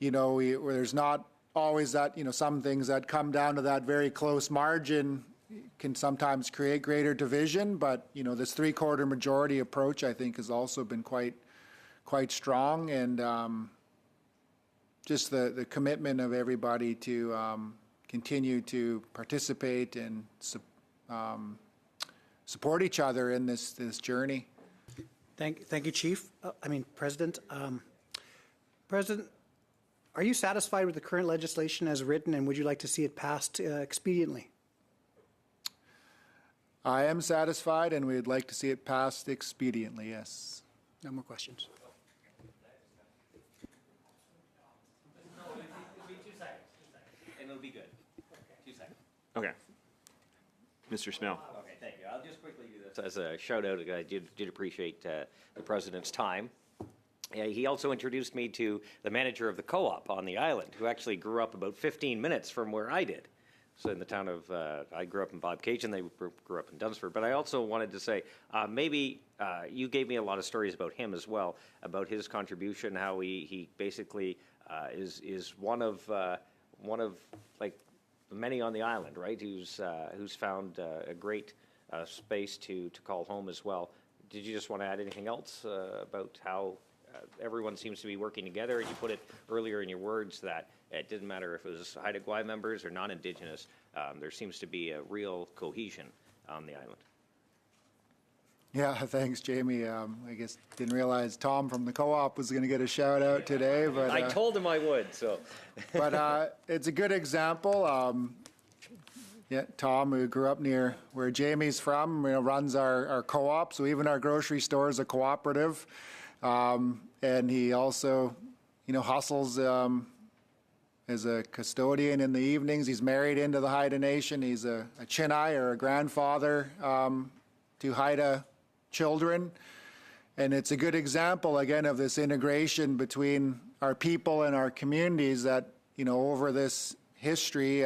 there's not always that, some things that come down to that very close margin can sometimes create greater division, but, this three-quarter majority approach, I think, has also been quite strong, and just the commitment of everybody to continue to participate and support each other in this journey. Thank you, Chief. President. President, are you satisfied with the current legislation as written, and would you like to see it passed expediently? I am satisfied, and we'd like to see it passed expediently, yes. No more questions. And it'll be good. 2 seconds. Okay. Mr. Smell. Okay, thank you. I'll just quickly do this as a shout out. I did appreciate the President's time. He also introduced me to the manager of the co-op on the island, who actually grew up about 15 minutes from where I did. So in the town of, I grew up in Bobcaygeon, they grew up in Dunsford. But I also wanted to say, maybe you gave me a lot of stories about him as well, about his contribution, how he basically is one of like many on the island, right? Who's found a great space to call home as well. Did you just want to add anything else about how everyone seems to be working together? And you put it earlier in your words that it didn't matter if it was Haida Gwaii members or non-Indigenous. There seems to be a real cohesion on the island. Yeah, thanks, Jamie. I guess didn't realize Tom from the co-op was going to get a shout out today, but I told him I would. So, but it's a good example. Yeah, Tom, who grew up near where Jamie's from, runs our co-op. So even our grocery store is a cooperative, and he also, hustles as a custodian in the evenings. He's married into the Haida Nation. He's a Chinai, or a grandfather to Haida children. And it's a good example, again, of this integration between our people and our communities that, over this history,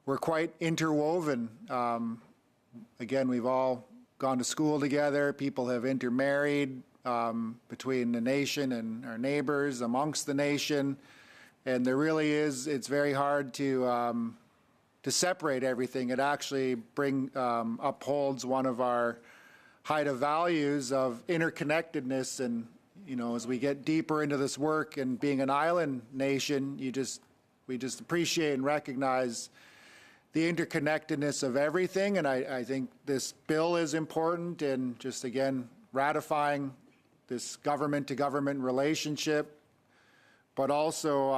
we're quite interwoven. Again, we've all gone to school together. People have intermarried between the nation and our neighbors, amongst the nation. And there really is, it's very hard to separate everything. It actually upholds one of our Haida values of interconnectedness. And, as we get deeper into this work and being an island nation, we just appreciate and recognize the interconnectedness of everything. And I think this bill is important, and just, again, ratifying this government-to-government relationship. But also,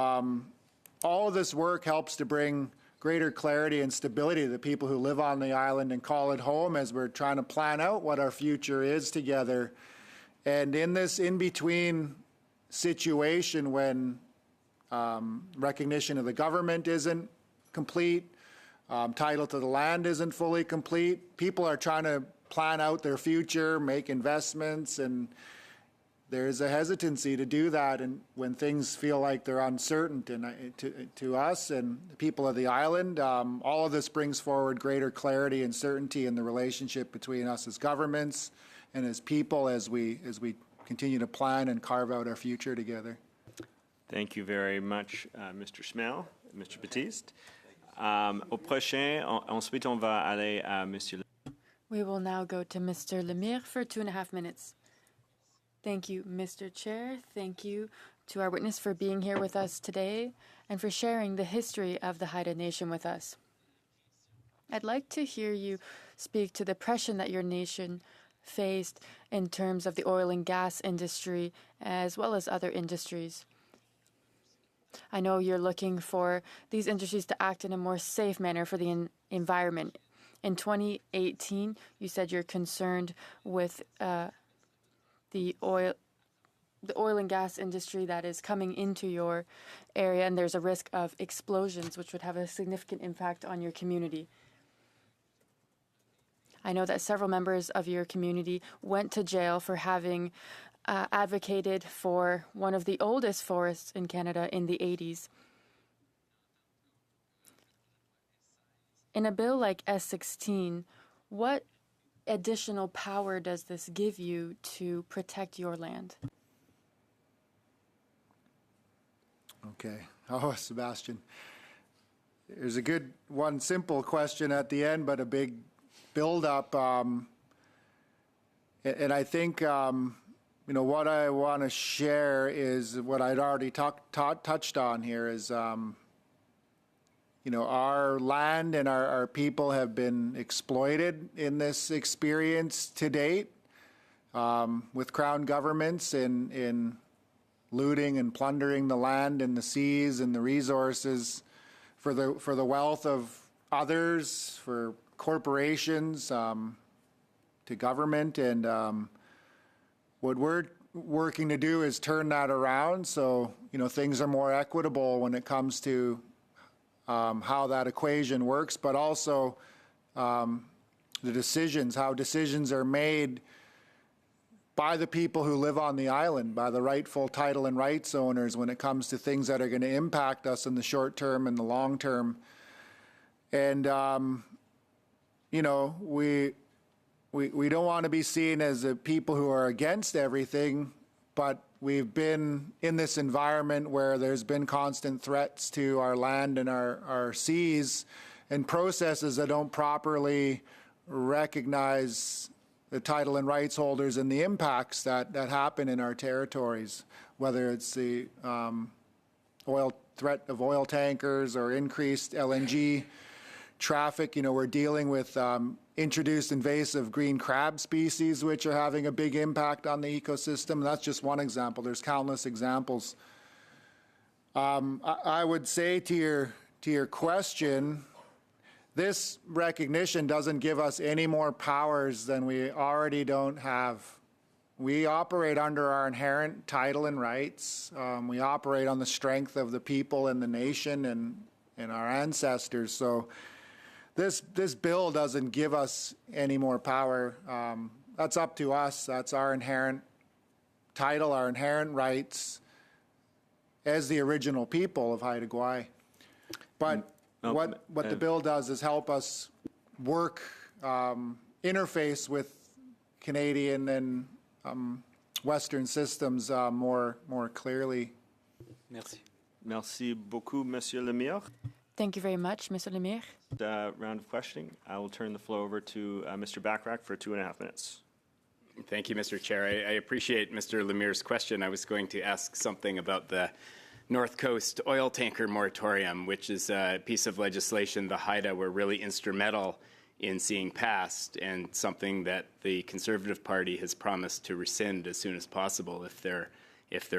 all of this work helps to bring greater clarity and stability to the people who live on the island and call it home, as we're trying to plan out what our future is together. And in this in-between situation, when recognition of the government isn't complete, title to the land isn't fully complete, people are trying to plan out their future, make investments, and there's a hesitancy to do that, and when things feel like they're uncertain. And to us and the people of the island, all of this brings forward greater clarity and certainty in the relationship between us as governments and as people, as we continue to plan and carve out our future together. Thank you very much, Mr. Smell, Mr. Baptiste. Au prochain, ensuite on va aller à Monsieur. We will now go to Mr. Lemire for 2.5 minutes. Thank you, Mr. Chair. Thank you to our witness for being here with us today and for sharing the history of the Haida Nation with us. I'd like to hear you speak to the oppression that your nation faced in terms of the oil and gas industry, as well as other industries. I know you're looking for these industries to act in a more safe manner for the environment. In 2018, you said you're concerned with the oil and gas industry that is coming into your area, and there's a risk of explosions, which would have a significant impact on your community. I know that several members of your community went to jail for having advocated for one of the oldest forests in Canada in the 80s. In a bill like S16, what additional power does this give you to protect your land? Okay. Oh, Sebastian. There's a good one simple question at the end, but a big build-up. And I think, what I want to share is what I'd already touched on here is, our land and our people have been exploited in this experience to date with Crown governments in looting and plundering the land and the seas and the resources for the wealth of others, for corporations, to government. And what we're working to do is turn that around so, things are more equitable when it comes to how that equation works, but also the decisions, how decisions are made by the people who live on the island, by the rightful title and rights owners when it comes to things that are going to impact us in the short term and the long term. And, we don't want to be seen as the people who are against everything, but we've been in this environment where there's been constant threats to our land and our seas and processes that don't properly recognize the title and rights holders and the impacts that happen in our territories, whether it's the threat of oil tankers or increased LNG traffic. We're dealing with introduced invasive green crab species, which are having a big impact on the ecosystem. That's just one example. There's countless examples. I would say to your question, this recognition doesn't give us any more powers than we already don't have. We operate under our inherent title and rights. We operate on the strength of the people and the nation and our ancestors. So this bill doesn't give us any more power. That's up to us. That's our inherent title, our inherent rights as the original people of Haida Gwaii. But what the bill does is help us work, interface with Canadian and Western systems more clearly. Merci. Merci beaucoup, Monsieur Lemire. Thank you very much, Mr. Lemire. Round of questioning. I will turn the floor over to Mr. Bachrach for 2.5 minutes. Thank you, Mr. Chair. I appreciate Mr. Lemire's question. I was going to ask something about the North Coast oil tanker moratorium, which is a piece of legislation the Haida were really instrumental in seeing passed, and something that the Conservative Party has promised to rescind as soon as possible if they're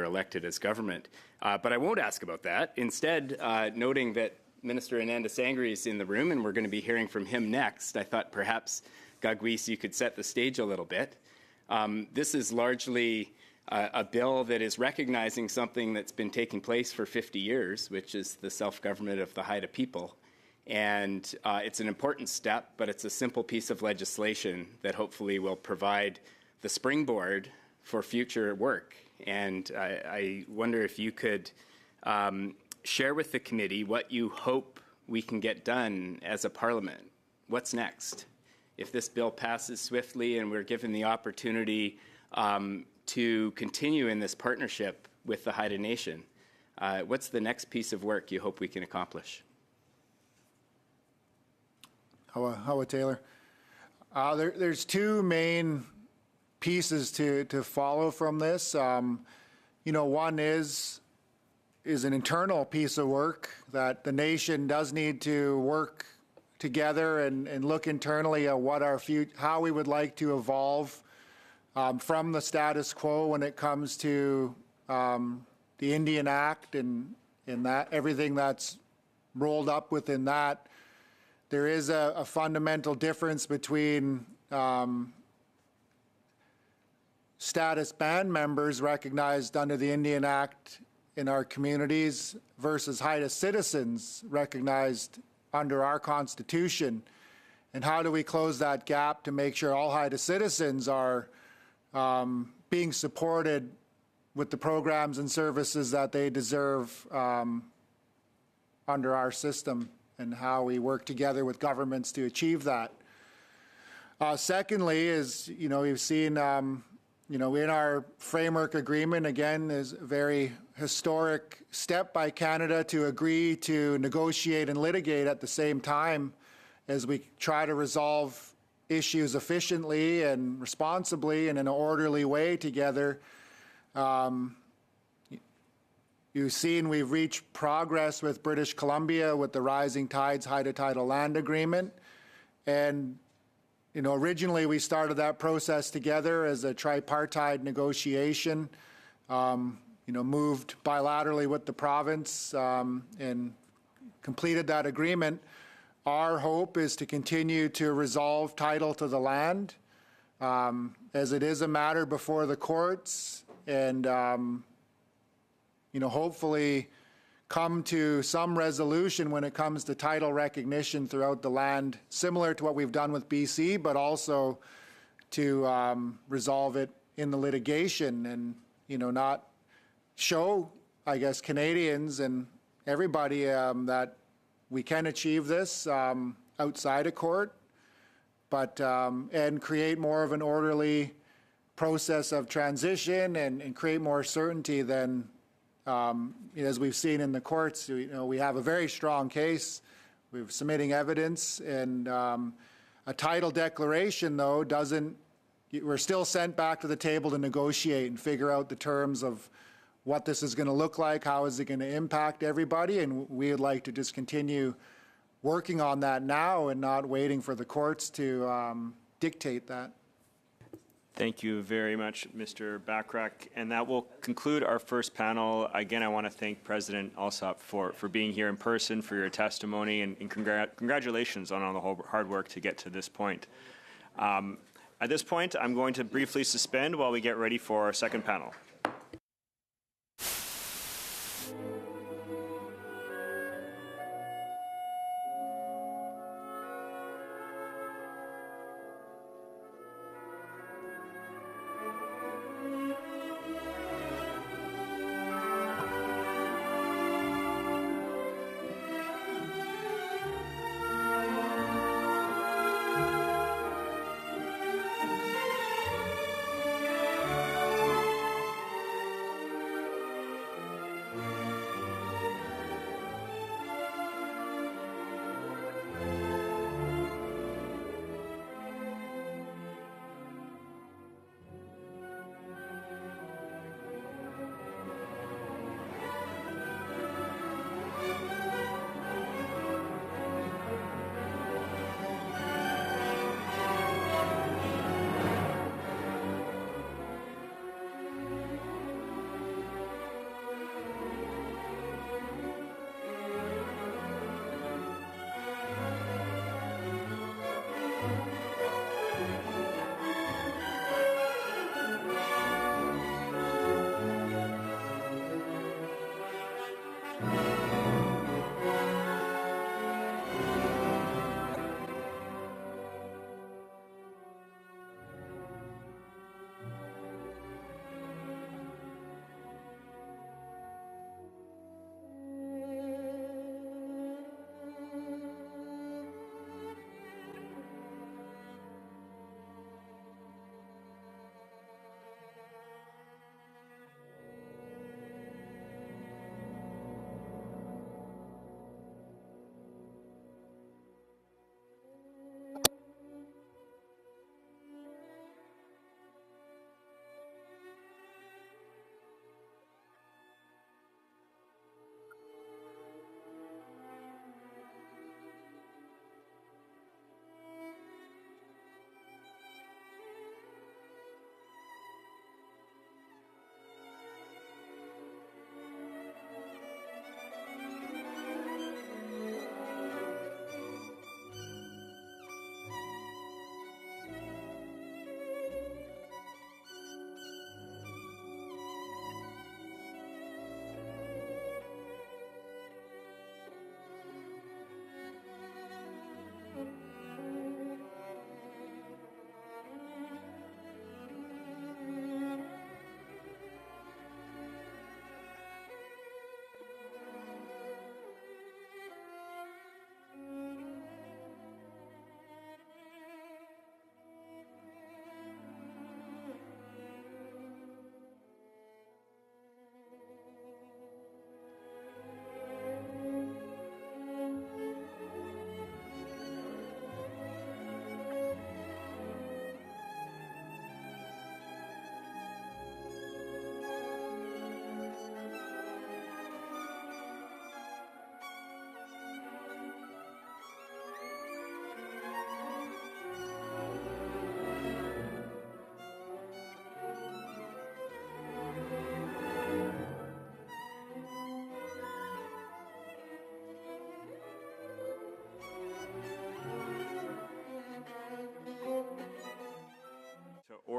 elected as government. But I won't ask about that. Instead, noting that Minister Ananda Sangri is in the room and we're going to be hearing from him next, I thought perhaps, Gagwis, you could set the stage a little bit. This is largely a bill that is recognizing something that's been taking place for 50 years, which is the self-government of the Haida people. And it's an important step, but it's a simple piece of legislation that hopefully will provide the springboard for future work. And I wonder if you could share with the committee what you hope we can get done as a parliament. What's next? If this bill passes swiftly and we're given the opportunity to continue in this partnership with the Haida Nation, what's the next piece of work you hope we can accomplish? Howard Taylor. There's two main pieces to follow from this. One is an internal piece of work that the nation does need to work together and look internally at what how we would like to evolve from the status quo when it comes to the Indian Act and that everything that's rolled up within that. There is a fundamental difference between status band members recognized under the Indian Act in our communities versus Haida citizens recognized under our Constitution. and how do we close that gap to make sure all Haida citizens are being supported with the programs and services that they deserve under our system, and how we work together with governments to achieve that. Secondly is, we've seen, in our framework agreement, again, is a very historic step by Canada to agree to negotiate and litigate at the same time as we try to resolve issues efficiently and responsibly and in an orderly way together. You've seen we've reached progress with British Columbia with the Rising Tides Haida Tidal Land Agreement. And, originally we started that process together as a tripartite negotiation, moved bilaterally with the province and completed that agreement. Our hope is to continue to resolve title to the land as it is a matter before the courts, and hopefully come to some resolution when it comes to title recognition throughout the land, similar to what we've done with BC, but also to resolve it in the litigation and, not show, I guess, Canadians and everybody that we can achieve this outside of court, but and create more of an orderly process of transition and create more certainty than as we've seen in the courts. We have a very strong case. We're submitting evidence, and a title declaration, though, we're still sent back to the table to negotiate and figure out the terms of what this is going to look like, how is it going to impact everybody, and we would like to just continue working on that now and not waiting for the courts to dictate that. Thank you very much, Mr. Bachrach. And that will conclude our first panel. Again, I want to thank President Alsop for being here in person, for your testimony, and congratulations on all the hard work to get to this point. At this point, I'm going to briefly suspend while we get ready for our second panel.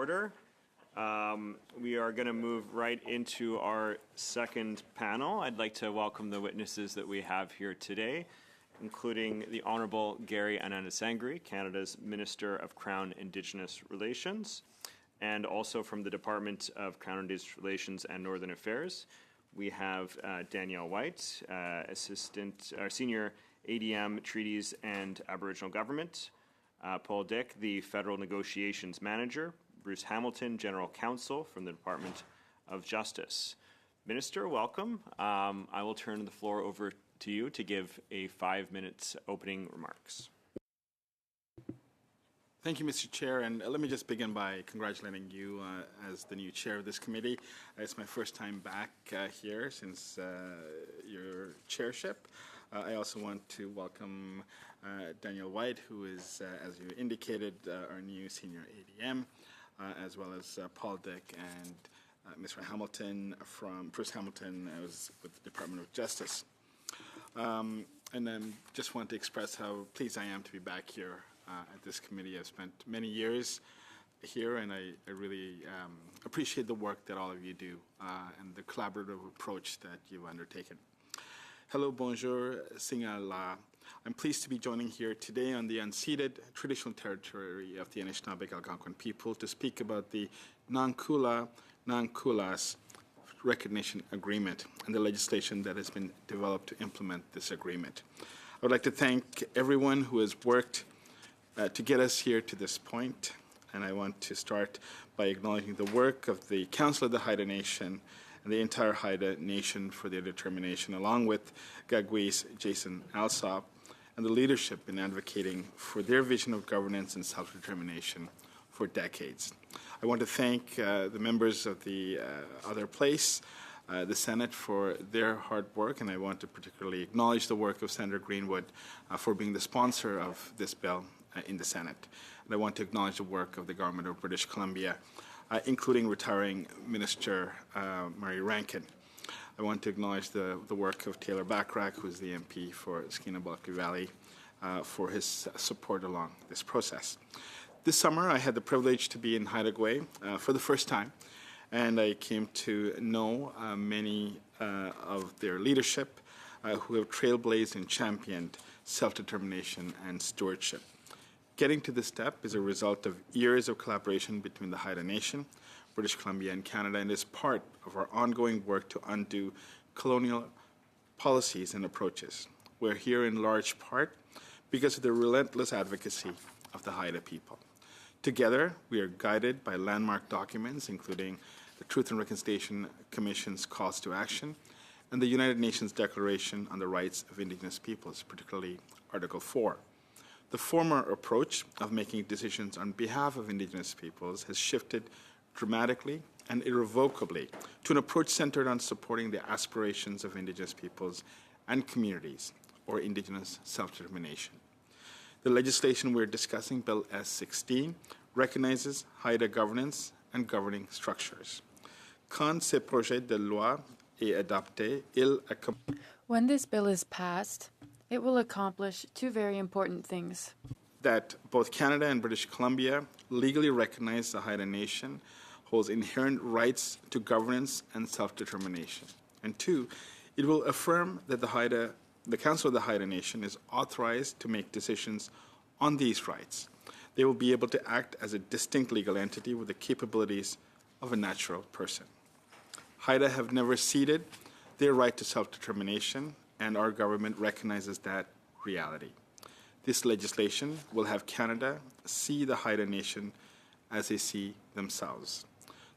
order. We are going to move right into our second panel. I'd like to welcome the witnesses that we have here today, including the Honourable Gary Anandasangri, Canada's Minister of Crown Indigenous Relations, and also from the Department of Crown Indigenous Relations and Northern Affairs, we have Danielle White, Senior ADM Treaties and Aboriginal Government, Paul Dick, the Federal Negotiations Manager, Bruce Hamilton, General Counsel from the Department of Justice. Minister, welcome. I will turn the floor over to you to give a 5-minute opening remarks. Thank you, Mr. Chair, and let me just begin by congratulating you as the new chair of this committee. It's my first time back here since your chairship. I also want to welcome Danielle White, who is, as you indicated, our new senior ADM, as well as Paul Dick and Mr. Hamilton from Bruce Hamilton was with the Department of Justice. And then just want to express how pleased I am to be back here at this committee. I've spent many years here, and I really appreciate the work that all of you do and the collaborative approach that you've undertaken. Hello, bonjour, Singala. I'm pleased to be joining here today on the unceded traditional territory of the Anishinaabe Algonquin people to speak about the Nankulas Recognition Agreement and the legislation that has been developed to implement this agreement. I would like to thank everyone who has worked to get us here to this point, and I want to start by acknowledging the work of the Council of the Haida Nation and the entire Haida Nation for their determination, along with Gagwis Jason Alsop, and the leadership in advocating for their vision of governance and self-determination for decades. I want to thank the members of the other place, the Senate, for their hard work, and I want to particularly acknowledge the work of Senator Greenwood for being the sponsor of this bill in the Senate. And I want to acknowledge the work of the government of British Columbia, including retiring Minister Murray Rankin. I want to acknowledge the work of Taylor Bachrach, who is the MP for Skinnamaliki Valley, for his support along this process. This summer, I had the privilege to be in Haida Gwaii for the first time, and I came to know many of their leadership who have trailblazed and championed self-determination and stewardship. Getting to this step is a result of years of collaboration between the Haida Nation, British Columbia, and Canada, and is part of our ongoing work to undo colonial policies and approaches. We're here in large part because of the relentless advocacy of the Haida people. Together, we are guided by landmark documents, including the Truth and Reconciliation Commission's calls to action and the United Nations Declaration on the Rights of Indigenous Peoples, particularly Article 4. The former approach of making decisions on behalf of Indigenous peoples has shifted dramatically and irrevocably to an approach centered on supporting the aspirations of Indigenous peoples and communities, or Indigenous self-determination. The legislation we're discussing, Bill S-16, recognizes Haida governance and governing structures. Quand ce projet de loi est adopté, il When this bill is passed, it will accomplish two very important things. That both Canada and British Columbia legally recognize the Haida Nation holds inherent rights to governance and self-determination. And two, it will affirm that the Council of the Haida Nation is authorized to make decisions on these rights. They will be able to act as a distinct legal entity with the capabilities of a natural person. Haida have never ceded their right to self-determination, and our government recognizes that reality. This legislation will have Canada see the Haida Nation as they see themselves.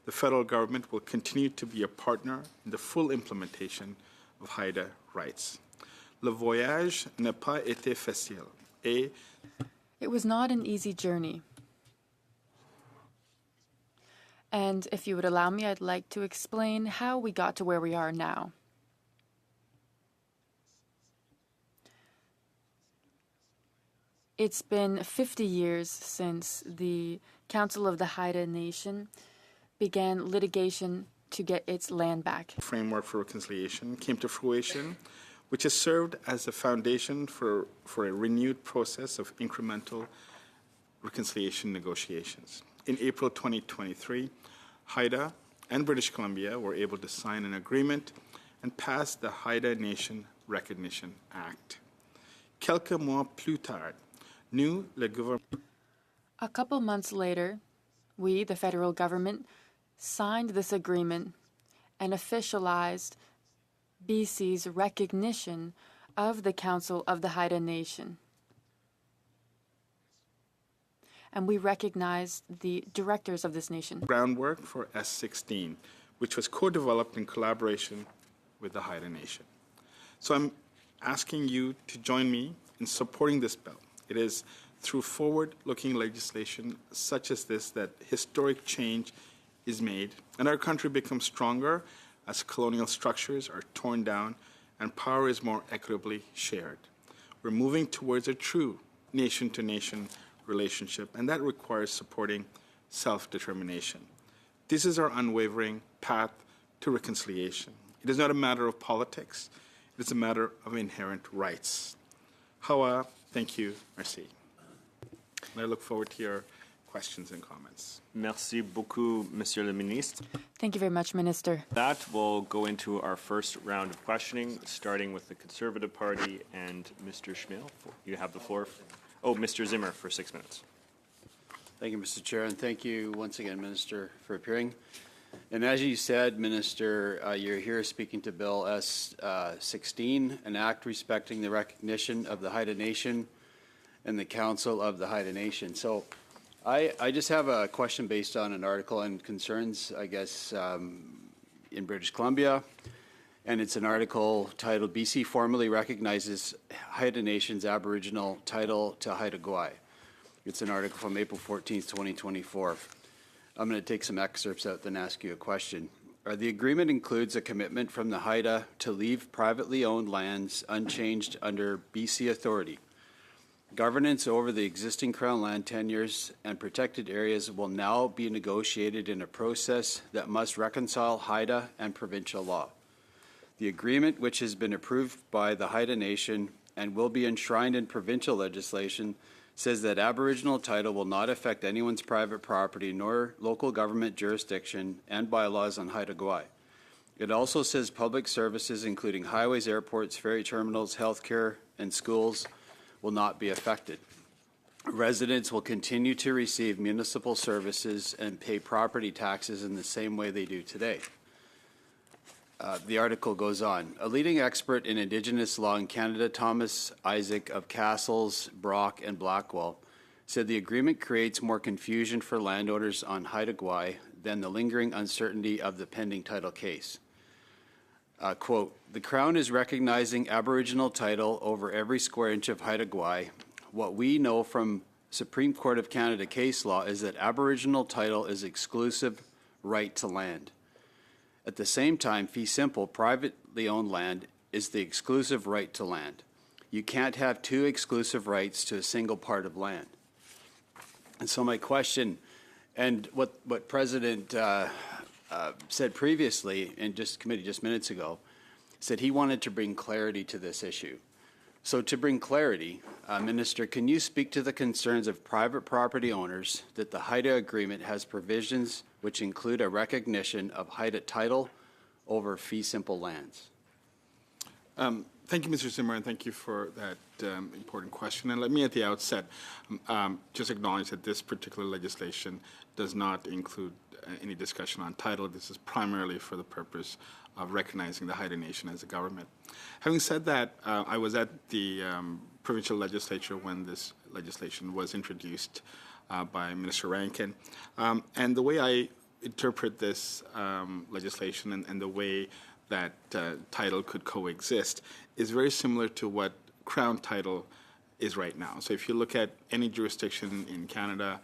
The federal government will continue to be a partner in the full implementation of Haida rights. Le voyage n'a pas été facile, et It was not an easy journey. And if you would allow me, I'd like to explain how we got to where we are now. It's been 50 years since the Council of the Haida Nation began litigation to get its land back. Framework for Reconciliation came to fruition, which has served as a foundation for a renewed process of incremental reconciliation negotiations. in April 2023, Haida and British Columbia were able to sign an agreement and pass the Haida Nation Recognition Act. Quelques mois plus tard, nous, le gouvernement. A couple months later, we, the federal government, signed this agreement and officialized BC's recognition of the Council of the Haida Nation. And we recognized the directors of this nation. Groundwork for S16, which was co-developed in collaboration with the Haida Nation. So I'm asking you to join me in supporting this bill. It is through forward-looking legislation such as this that historic change is made and our country becomes stronger as colonial structures are torn down and power is more equitably shared. We're moving towards a true nation-to-nation relationship, and that requires supporting self-determination. This is our unwavering path to reconciliation. It is not a matter of politics. It is a matter of inherent rights. Hawa, thank you. Merci. And I look forward to your questions and comments. Merci beaucoup, Monsieur le Ministre. Thank you very much, Minister. That will go into our first round of questioning, starting with the Conservative Party and Mr. Schmiel. You have the floor. Oh, Mr. Zimmer for 6 minutes. Thank you, Mr. Chair, and thank you once again, Minister, for appearing. And as you said, Minister, you're here speaking to Bill S-16, an act respecting the recognition of the Haida Nation and the Council of the Haida Nation. So I just have a question based on an article and concerns, I guess, in British Columbia. And it's an article titled, BC formally recognizes Haida Nation's Aboriginal title to Haida Gwaii. It's an article from April 14th, 2024. I'm going to take some excerpts out and ask you a question. The agreement includes a commitment from the Haida to leave privately owned lands unchanged under BC authority. Governance over the existing Crown land tenures and protected areas will now be negotiated in a process that must reconcile Haida and provincial law. The agreement, which has been approved by the Haida Nation and will be enshrined in provincial legislation, says that Aboriginal title will not affect anyone's private property nor local government jurisdiction and bylaws on Haida Gwaii. It also says public services, including highways, airports, ferry terminals, healthcare, and schools, will not be affected. Residents will continue to receive municipal services and pay property taxes in the same way they do today. The article goes on. A leading expert in Indigenous law in Canada, Thomas Isaac of Castles, Brock, and Blackwell, said the agreement creates more confusion for landowners on Haida Gwaii than the lingering uncertainty of the pending title case. Quote, the Crown is recognizing Aboriginal title over every square inch of Haida Gwaii. What we know from Supreme Court of Canada case law is that Aboriginal title is exclusive right to land. At the same time, fee simple, privately owned land is the exclusive right to land. You can't have two exclusive rights to a single part of land. And so my question, and what President said previously in committee just minutes ago, said he wanted to bring clarity to this issue. So to bring clarity, Minister, can you speak to the concerns of private property owners that the Haida Agreement has provisions which include a recognition of Haida title over fee simple lands? Thank you, Mr. Zimmer, and thank you for that important question. And let me at the outset just acknowledge that this particular legislation does not include any discussion on title. This is primarily for the purpose of recognizing the Haida Nation as a government. Having said that, I was at the provincial legislature when this legislation was introduced by Minister Rankin. And the way I interpret this legislation and the way that title could coexist is very similar to what Crown title is right now. So if you look at any jurisdiction in Canada,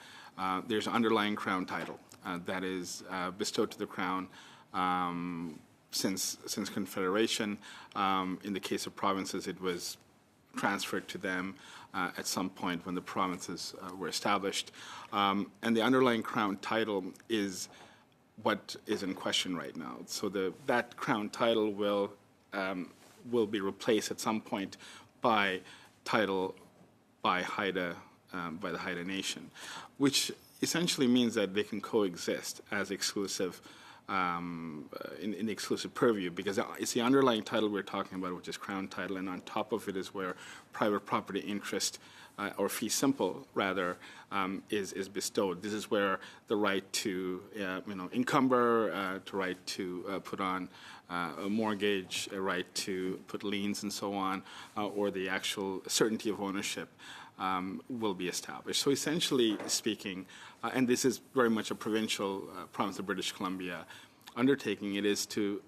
there's an underlying Crown title that is bestowed to the Crown since Confederation. In the case of provinces, it was transferred to them at some point when the provinces were established. And the underlying Crown title is what is in question right now. So that Crown title will be replaced at some point by title by Haida, by the Haida Nation, which essentially means that they can coexist as exclusive in exclusive purview, because it's the underlying title we're talking about, which is Crown title, and on top of it is where private property interest or fee simple rather is bestowed. This is where the right to encumber, to right to put on a mortgage, a right to put liens and so on, or the actual certainty of ownership will be established. So essentially speaking, and this is very much a provincial province of British Columbia undertaking, it is to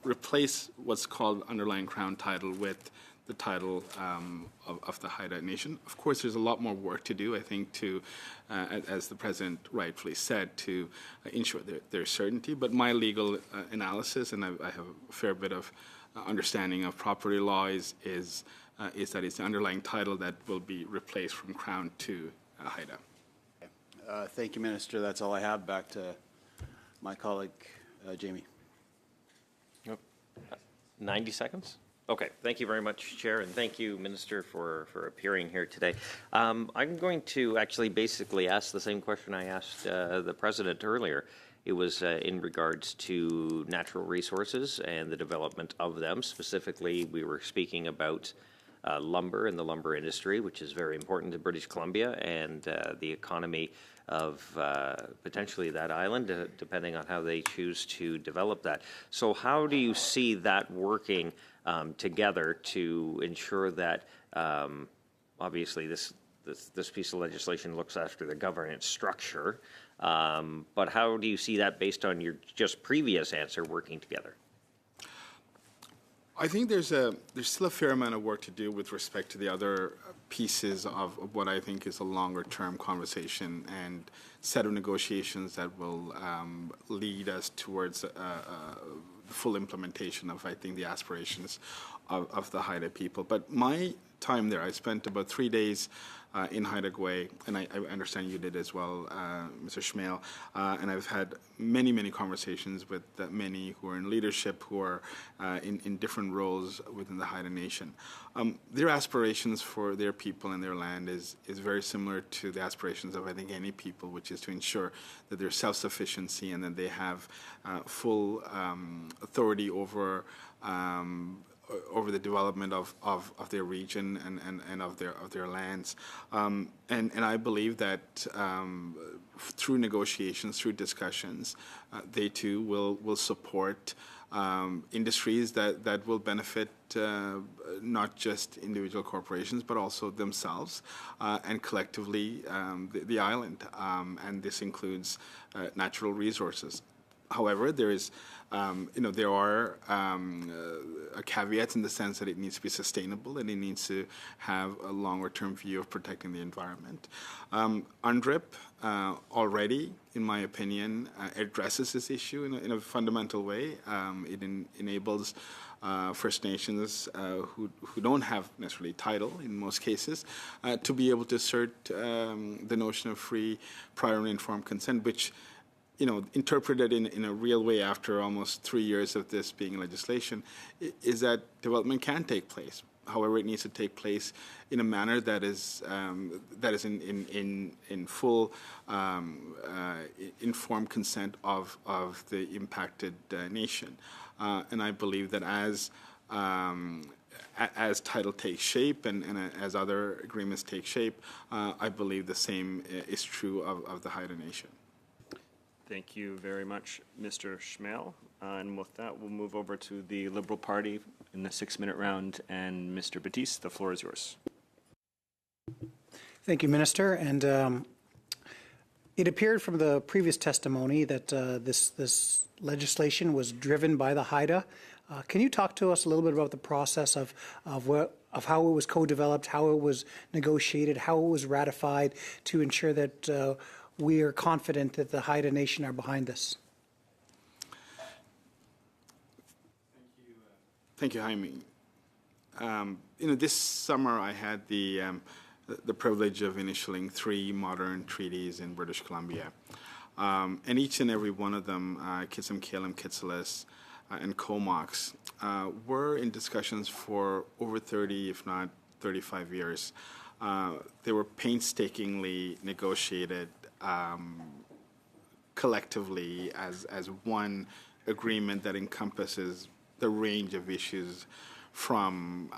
replace what's called underlying Crown title with the title of the Haida Nation. Of course, there's a lot more work to do, I think, to, as the President rightfully said, to ensure their certainty. But my legal analysis, and I have a fair bit of understanding of property law, is that it's the underlying title that will be replaced from Crown to Haida. Thank you, Minister. That's all I have. Back to my colleague, Jamie. 90 seconds? Okay, thank you very much, Chair, and thank you, Minister, for appearing here today. I'm going to actually basically ask the same question I asked the President earlier. It was in regards to natural resources and the development of them. Specifically, we were speaking about lumber and the lumber industry, which is very important to British Columbia, and the economy of potentially that island, depending on how they choose to develop that. So how do you see that working together to ensure that, obviously, this piece of legislation looks after the governance structure, but how do you see that based on your just previous answer working together? I think there's still a fair amount of work to do with respect to the other pieces of what I think is a longer-term conversation and set of negotiations that will lead us towards full implementation of, I think, the aspirations of the Haida people. But my time there, I spent about 3 days in Haida Gwaii, and I understand you did as well, Mr. Schmale, and I've had many, many conversations with many who are in leadership, who are in different roles within the Haida Nation. Their aspirations for their people and their land is very similar to the aspirations of, I think, any people, which is to ensure that there's self-sufficiency and that they have full authority over the development of their region and of their lands. And I believe that through negotiations, through discussions, they too will support industries that will benefit not just individual corporations, but also themselves and collectively the island. And this includes natural resources. However, there is, there are caveats in the sense that it needs to be sustainable and it needs to have a longer-term view of protecting the environment. UNDRIP already, in my opinion, addresses this issue in a fundamental way. It enables First Nations who don't have necessarily title in most cases to be able to assert the notion of free, prior, and informed consent, which interpreted in a real way after almost 3 years of this being legislation, is that development can take place. However, it needs to take place in a manner that is in full informed consent of the impacted nation. And I believe that as title takes shape and as other agreements take shape, I believe the same is true of the Haida Nation. Thank you very much, Mr. Schmale. And with that, we'll move over to the Liberal Party in the 6-minute round. And Mr. Batiste, the floor is yours. Thank you, Minister. And it appeared from the previous testimony that this legislation was driven by the Haida. Can you talk to us a little bit about the process of how it was co-developed, how it was negotiated, how it was ratified to ensure that we are confident that the Haida Nation are behind this? Thank you, Jaime. This summer I had the privilege of initialing 3 modern treaties in British Columbia. And each and every one of them, Kitsum, Kalim, Kitsalis, and Comox, were in discussions for over 30, if not 35 years. They were painstakingly negotiated collectively as one agreement that encompasses the range of issues from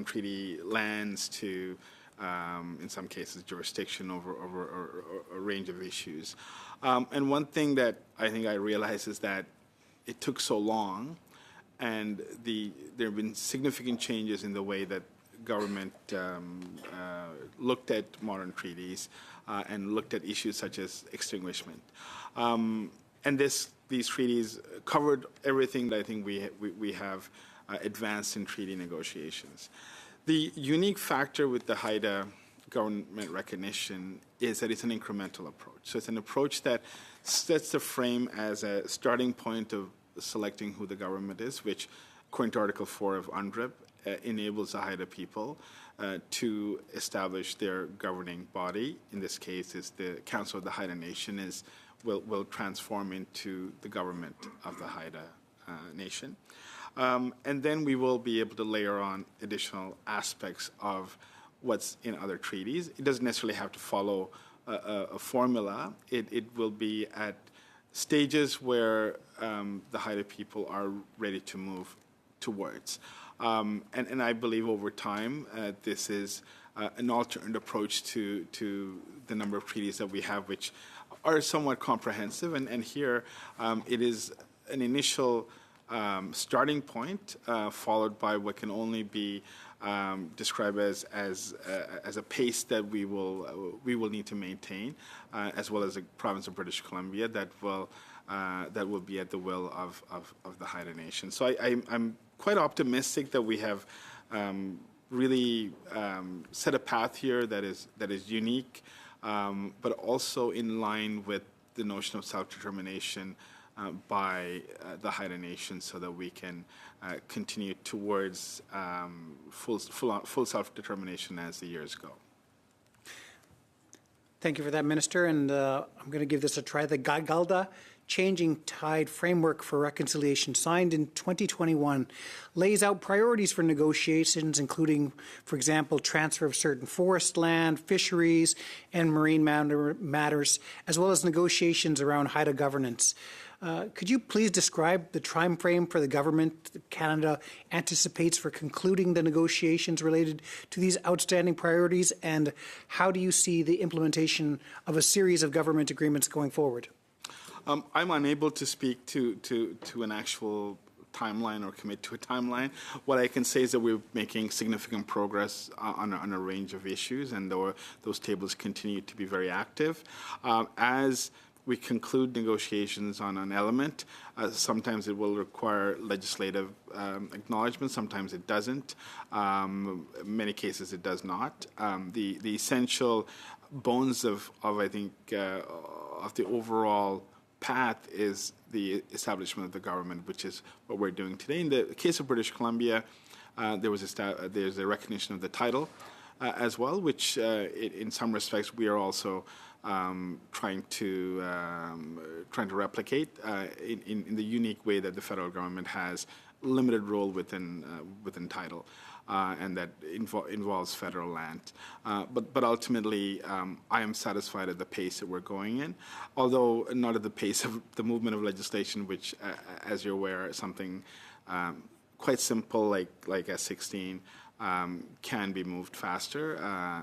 treaty lands to, in some cases, jurisdiction over a range of issues. And one thing that I think I realized is that it took so long, and there have been significant changes in the way that government looked at modern treaties and looked at issues such as extinguishment. And these treaties covered everything that I think we have advanced in treaty negotiations. The unique factor with the Haida government recognition is that it's an incremental approach. So it's an approach that sets the frame as a starting point of selecting who the government is, which, according to Article 4 of UNDRIP, enables the Haida people to establish their governing body. In this case, is the Council of the Haida Nation will transform into the government of the Haida Nation. And then we will be able to layer on additional aspects of what's in other treaties. It doesn't necessarily have to follow a formula. It will be at stages where the Haida people are ready to move towards. And I believe over time, this is an alternate approach to the number of treaties that we have, which are somewhat comprehensive. And here, it is an initial starting point, followed by what can only be described as a pace that we will need to maintain, as well as the province of British Columbia that will be at the will of the Haida Nation. So I'm quite optimistic that we have really set a path here that is unique, but also in line with the notion of self-determination by the Haida Nation, so that we can continue towards full self-determination as the years go. Thank you for that, Minister. And I'm going to give this a try. The Galda Changing Tide Framework for Reconciliation, signed in 2021, lays out priorities for negotiations, including, for example, transfer of certain forest land, fisheries, and marine matters, as well as negotiations around Haida governance. Could you please describe the time frame for the government that Canada anticipates for concluding the negotiations related to these outstanding priorities, and how do you see the implementation of a series of government agreements going forward? I'm unable to speak to an actual timeline or commit to a timeline. What I can say is that we're making significant progress on a range of issues, and those tables continue to be very active. As we conclude negotiations on an element, sometimes it will require legislative acknowledgement, sometimes it doesn't. In many cases it does not. The essential bones of I think, of the overall path is the establishment of the government, which is what we're doing today. In the case of British Columbia, there's a recognition of the title as well, which in some respects we are also trying to replicate in the unique way that the federal government has limited role within title, and that involves federal land. But ultimately, I am satisfied at the pace that we're going in, although not at the pace of the movement of legislation, which, as you're aware, is something quite simple like S16 can be moved faster.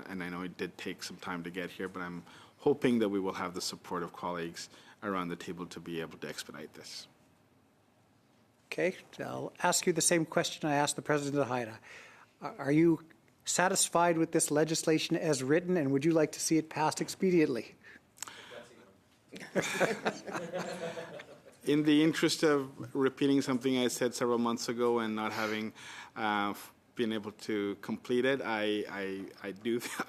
And I know it did take some time to get here, but I'm hoping that we will have the support of colleagues around the table to be able to expedite this. Okay, I'll ask you the same question I asked the President of Haida. Are you satisfied with this legislation as written, and would you like to see it passed expediently? In the interest of repeating something I said several months ago and not having been able to complete it, I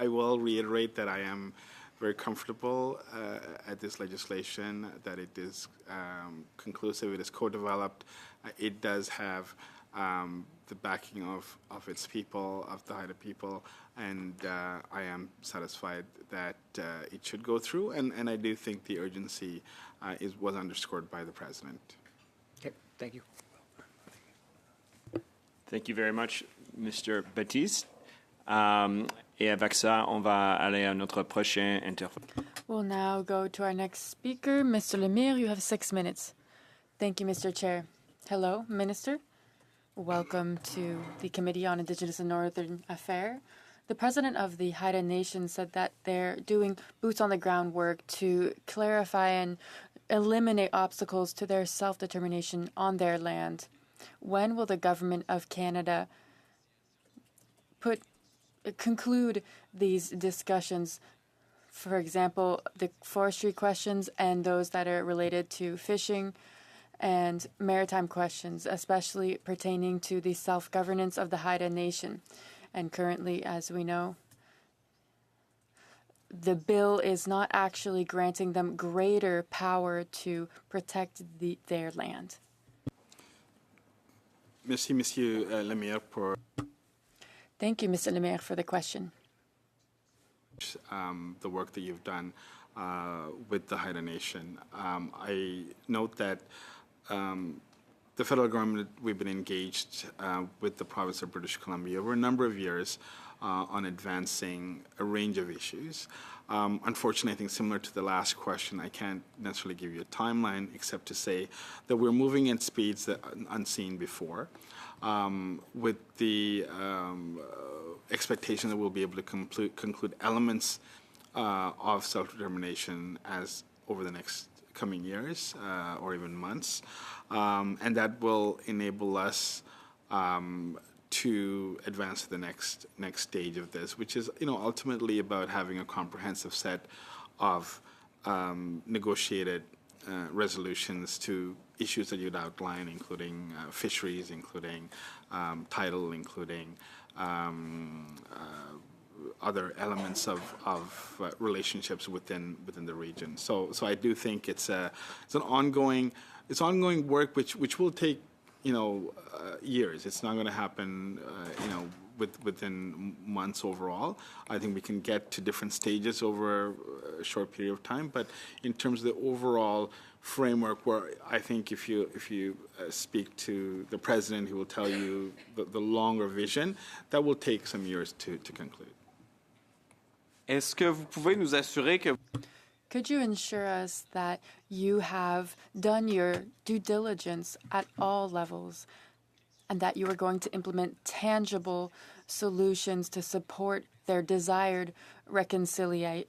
will reiterate that I am very comfortable at this legislation, that it is conclusive, it is co-developed, it does have the backing of its people, of the Haida people, and I am satisfied that it should go through, and I do think the urgency was underscored by the President. Okay, thank you. Thank you very much, Mr. Baptiste. Et avec ça, on va aller à notre prochain intervenant. We'll now go to our next speaker, Mr. Lemire. You have 6 minutes. Thank you, Mr. Chair. Hello, Minister. Welcome to the Committee on Indigenous and Northern Affairs. The president of the Haida Nation said that they're doing boots-on-the-ground work to clarify and eliminate obstacles to their self-determination on their land. When will the Government of Canada conclude these discussions? For example, the forestry questions and those that are related to fishing and maritime questions, especially pertaining to the self-governance of the Haida Nation. And currently, as we know, the bill is not actually granting them greater power to protect their land. Merci, Monsieur Lemire, pour Thank you, Mr. Lemire, for the question. the work that you've done with the Haida Nation. I note that the federal government, we've been engaged with the province of British Columbia over a number of years on advancing a range of issues. Unfortunately, I think similar to the last question, I can't necessarily give you a timeline except to say that we're moving at speeds that unseen before, with the expectation that we'll be able to conclude elements of self-determination as over the next coming years or even months, and that will enable us to advance to the next stage of this, which is ultimately about having a comprehensive set of negotiated resolutions to issues that you'd outline, including fisheries, including title, including other elements of relationships within the region. So I do think it's an ongoing work which will take years. It's not going to happen within months overall. I think we can get to different stages over a short period of time. But in terms of the overall framework, where I think if you speak to the president, he will tell you the longer vision, that will take some years to conclude. Est-ce que vous pouvez nous assurer que... Could you ensure us that you have done your due diligence at all levels and that you are going to implement tangible solutions to support their desired reconciliation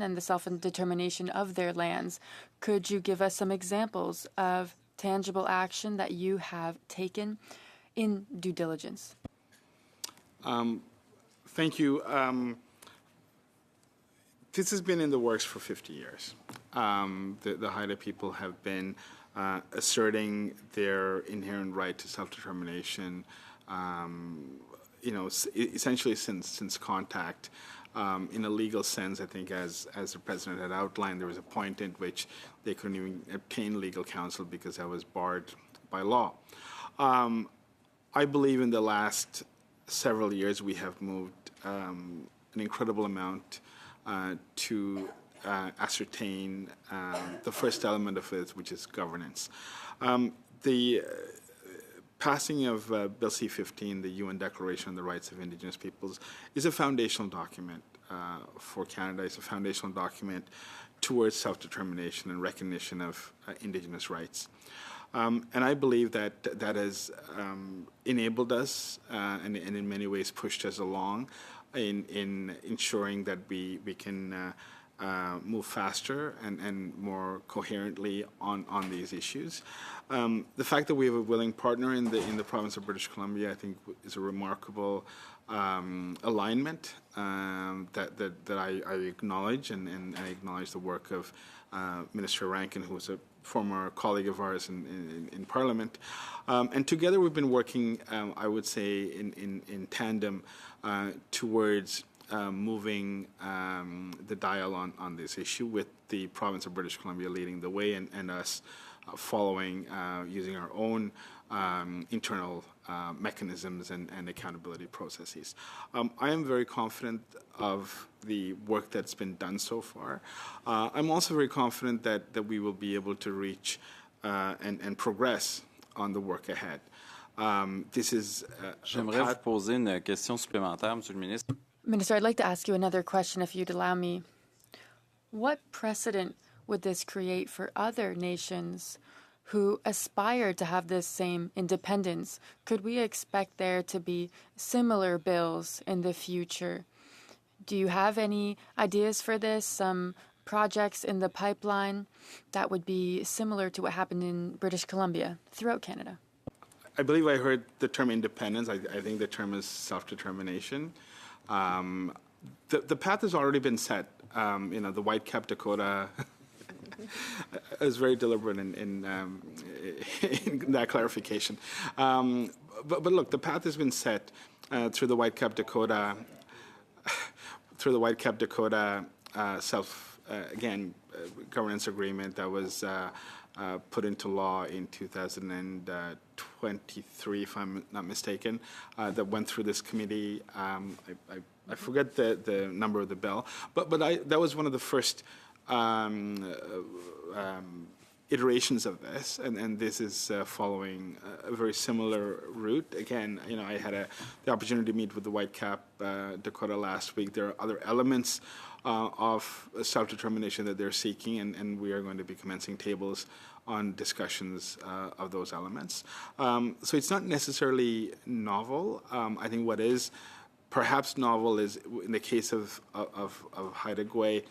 and the self-determination of their lands? Could you give us some examples of tangible action that you have taken in due diligence? Thank you. This has been in the works for 50 years. The Haida people have been asserting their inherent right to self-determination, essentially since contact. In a legal sense, I think, as the president had outlined, there was a point at which they couldn't even obtain legal counsel because that was barred by law. I believe in the last several years we have moved an incredible amount to ascertain the first element of it, which is governance. The passing of Bill C-15, the UN Declaration on the Rights of Indigenous Peoples, is a foundational document for Canada. It's a foundational document towards self-determination and recognition of Indigenous rights. And I believe that has enabled us and in many ways pushed us along in ensuring that we can move faster and more coherently on these issues. The fact that we have a willing partner in the province of British Columbia, I think, is a remarkable alignment that I acknowledge, and I acknowledge the work of Minister Rankin, who was a former colleague of ours in Parliament. And together we've been working, I would say, in tandem towards moving the dial on this issue, with the province of British Columbia leading the way and us following, using our own internal mechanisms and accountability processes. I am very confident of the work that's been done so far. I'm also very confident that we will be able to reach and progress on the work ahead. This is J'aimerais vous poser une question supplémentaire, Monsieur le Ministre. Minister, I'd like to ask you another question, if you'd allow me. What precedent would this create for other nations who aspire to have this same independence? Could we expect there to be similar bills in the future? Do you have any ideas for this? Some projects in the pipeline that would be similar to what happened in British Columbia throughout Canada? I believe I heard the term independence. I think the term is self-determination. The path has already been set. The Whitecap Dakota is very deliberate in that clarification. But look, the path has been set through the Whitecap Dakota, governance agreement that was put into law in 2023, if I'm not mistaken, that went through this committee. I forget the number of the bill, but that was one of the first iterations of this, and this is following a very similar route. Again, I had the opportunity to meet with the Whitecap Dakota last week. There are other elements of self-determination that they're seeking, and we are going to be commencing tables on discussions of those elements. So it's not necessarily novel. I think what is perhaps novel is, in the case of Haida Gwaii,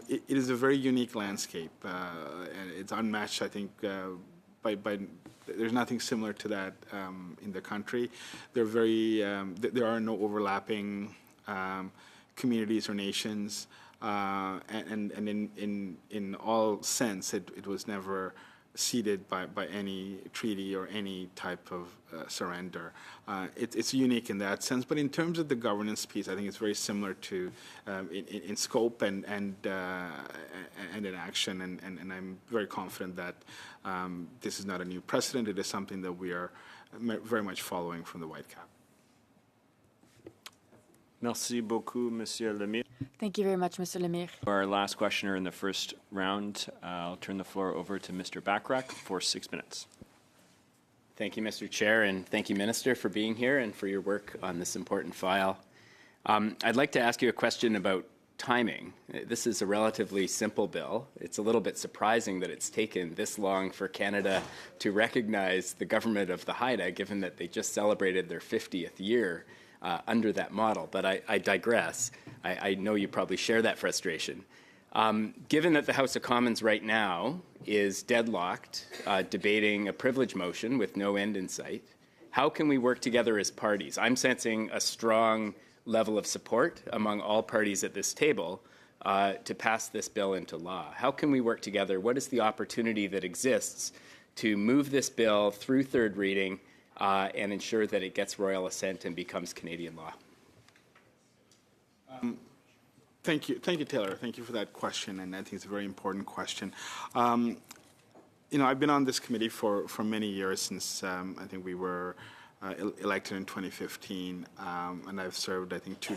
it is a very unique landscape, and it's unmatched, I think, there's nothing similar to that in the country. There are no overlapping communities or nations, and in all sense, it was never ceded by any treaty or any type of surrender. It's unique in that sense, but in terms of the governance piece, I think it's very similar to in scope and in action, and I'm very confident that this is not a new precedent. It is something that we are very much following from the Whitecap. Merci beaucoup, Monsieur Lemire. Thank you very much, Mr. Lemire. Our last questioner in the first round, I'll turn the floor over to Mr. Bachrach for 6 minutes. Thank you, Mr. Chair, and thank you, Minister, for being here and for your work on this important file. I'd like to ask you a question about timing. This is a relatively simple bill. It's a little bit surprising that it's taken this long for Canada to recognize the government of the Haida, given that they just celebrated their 50th year under that model. But I digress. I know you probably share that frustration. Given that the House of Commons right now is deadlocked, debating a privilege motion with no end in sight, how can we work together as parties? I'm sensing a strong level of support among all parties at this table to pass this bill into law. How can we work together? What is the opportunity that exists to move this bill through third reading and ensure that it gets royal assent and becomes Canadian law? Thank you, Taylor. Thank you for that question, and I think it's a very important question. I've been on this committee for many years, since I think we were elected in 2015, and I've served, I think, 2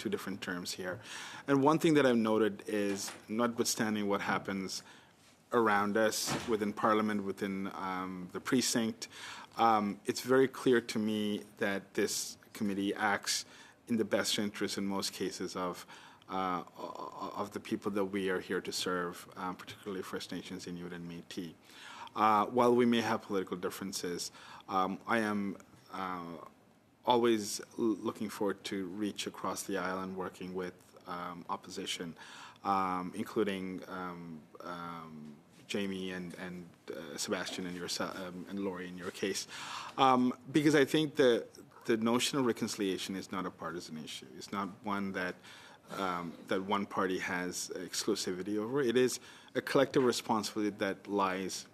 different terms here. And one thing that I've noted is, notwithstanding what happens around us, within Parliament, within the precinct, it's very clear to me that this committee acts in the best interest, in most cases, of the people that we are here to serve, particularly First Nations, Inuit, and Métis. While we may have political differences, I am always looking forward to reach across the island, working with opposition, including Jamie and Sebastian and yourself, and Laurie in your case, because I think the notion of reconciliation is not a partisan issue. It's not one that one party has exclusivity over. It is a collective responsibility that lies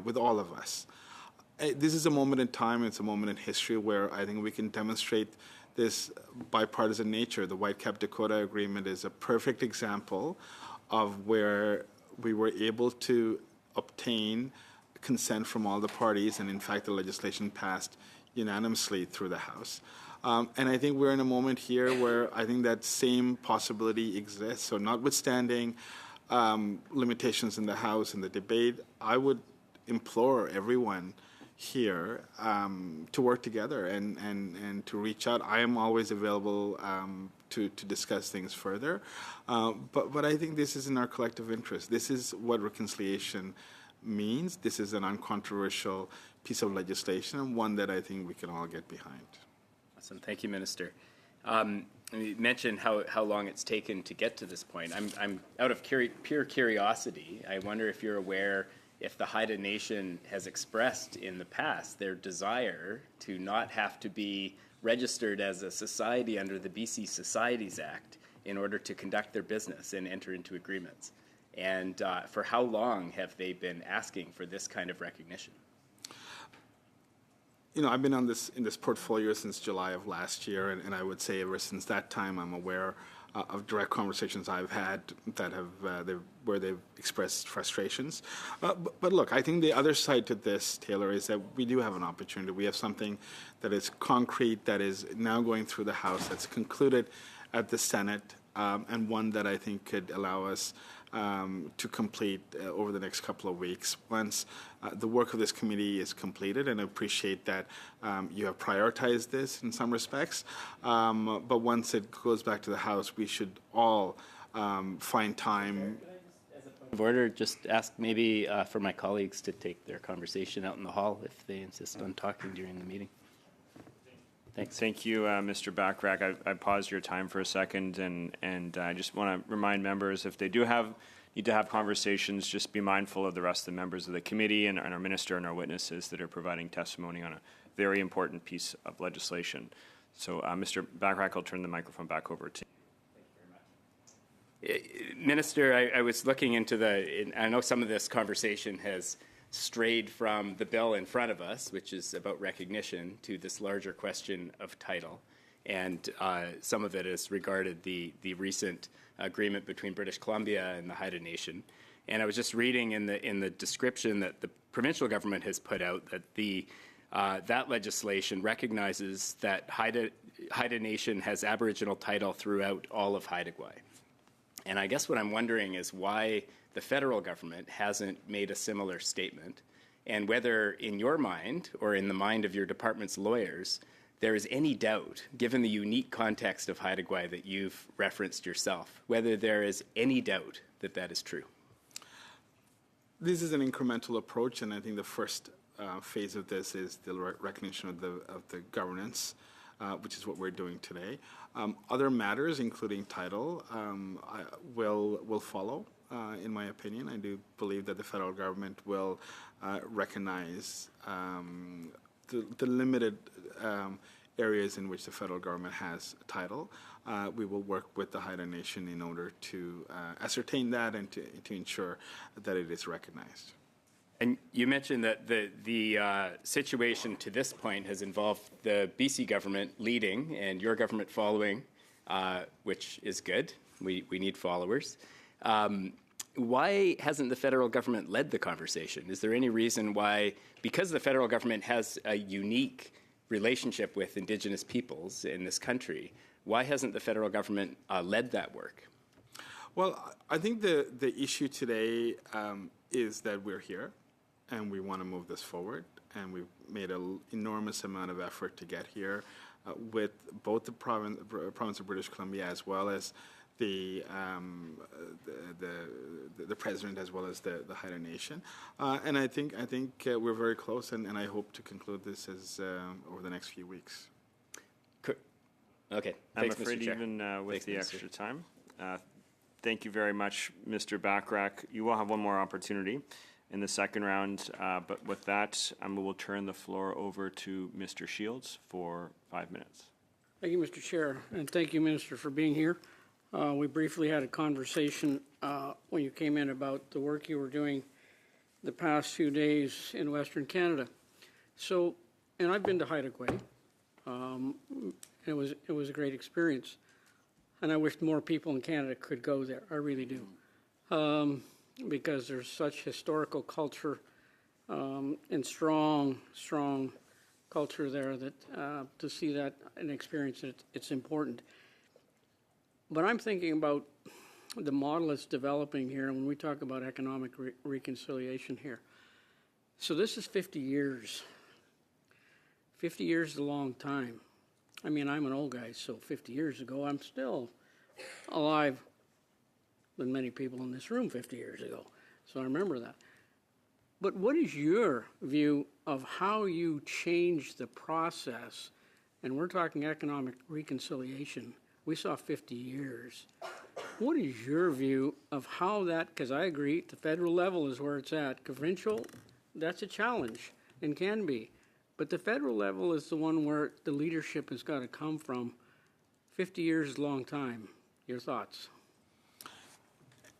with all of us. This is a moment in time, it's a moment in history where I think we can demonstrate this bipartisan nature. The Whitecap Dakota Agreement is a perfect example of where we were able to obtain consent from all the parties, and in fact the legislation passed unanimously through the House. And I think we're in a moment here where I think that same possibility exists. So notwithstanding limitations in the House and the debate, I would implore everyone here to work together and to reach out. I am always available to discuss things further. But I think this is in our collective interest. This is what reconciliation means. This is an uncontroversial piece of legislation, and one that I think we can all get behind. Awesome. Thank you, Minister. You mentioned how long it's taken to get to this point. I'm out of pure curiosity. I wonder if you're aware if the Haida Nation has expressed in the past their desire to not have to be registered as a society under the BC Societies Act in order to conduct their business and enter into agreements. And for how long have they been asking for this kind of recognition? You know, I've been in this portfolio since July of last year, and I would say ever since that time, I'm aware of direct conversations I've had that have where they've expressed frustrations. But look, I think the other side to this, Taylor, is that we do have an opportunity. We have something that is concrete, that is now going through the House, that's concluded at the Senate, and one that I think could allow us to complete over the next couple of weeks once the work of this committee is completed. And I appreciate that you have prioritized this in some respects. But once it goes back to the House, we should all find time. Of order, just ask maybe for my colleagues to take their conversation out in the hall if they insist on talking during the meeting. Thanks. Thank you, Mr. Bachrach. I paused your time for a second, and I just want to remind members, if they do need to have conversations, just be mindful of the rest of the members of the committee and our minister and our witnesses that are providing testimony on a very important piece of legislation. So, Mr. Bachrach, I'll turn the microphone back over to you. Minister, I was looking into I know some of this conversation has strayed from the bill in front of us, which is about recognition, to this larger question of title. And some of it has regarded the recent agreement between British Columbia and the Haida Nation. And I was just reading in the description that the provincial government has put out that that legislation recognizes that Haida Nation has Aboriginal title throughout all of Haida Gwaii. And I guess what I'm wondering is why the federal government hasn't made a similar statement, and whether in your mind or in the mind of your department's lawyers there is any doubt, given the unique context of Haida Gwaii that you've referenced yourself, whether there is any doubt that that is true. This is an incremental approach, and I think the first phase of this is the recognition of the governance, which is what we're doing today. Other matters, including title, will follow. In my opinion, I do believe that the federal government will recognize the limited areas in which the federal government has title. We will work with the Haida Nation in order to ascertain that and to ensure that it is recognized. And you mentioned that the situation to this point has involved the BC government leading and your government following, which is good. We need followers. Why hasn't the federal government led the conversation? Is there any reason why, because the federal government has a unique relationship with Indigenous peoples in this country, why hasn't the federal government led that work? Well, I think the issue today is that we're here and we want to move this forward, and we've made an enormous amount of effort to get here with both the province of British Columbia as well as the president as well as the Haida Nation, and I think we're very close, and I hope to conclude this as over the next few weeks. Okay. I'm Thanks, afraid Mr. Chair. even with Thanks, the Minister. extra time. Thank you very much, Mr. Bachrach. You will have one more opportunity in the second round, but with that, we will turn the floor over to Mr. Shields for 5 minutes. Thank you, Mr. Chair, and thank you, Minister, for being here. We briefly had a conversation when you came in about the work you were doing the past few days in Western Canada. So, and I've been to Haida Gwaii. It was a great experience, and I wish more people in Canada could go there. I really do, because there's such historical culture and strong culture there that to see that and experience it, it's important. But I'm thinking about the model that's developing here when we talk about economic reconciliation here. So this is 50 years 50 years is a long time. I mean, I'm an old guy, so 50 years ago, I'm still alive than many people in this room 50 years ago. So I remember that. But what is your view of how you change the process? And we're talking economic reconciliation. We saw 50 years. What is your view of how that, because I agree, the federal level is where it's at. Provincial, that's a challenge and can be. But the federal level is the one where the leadership has got to come from. 50 years is a long time. Your thoughts?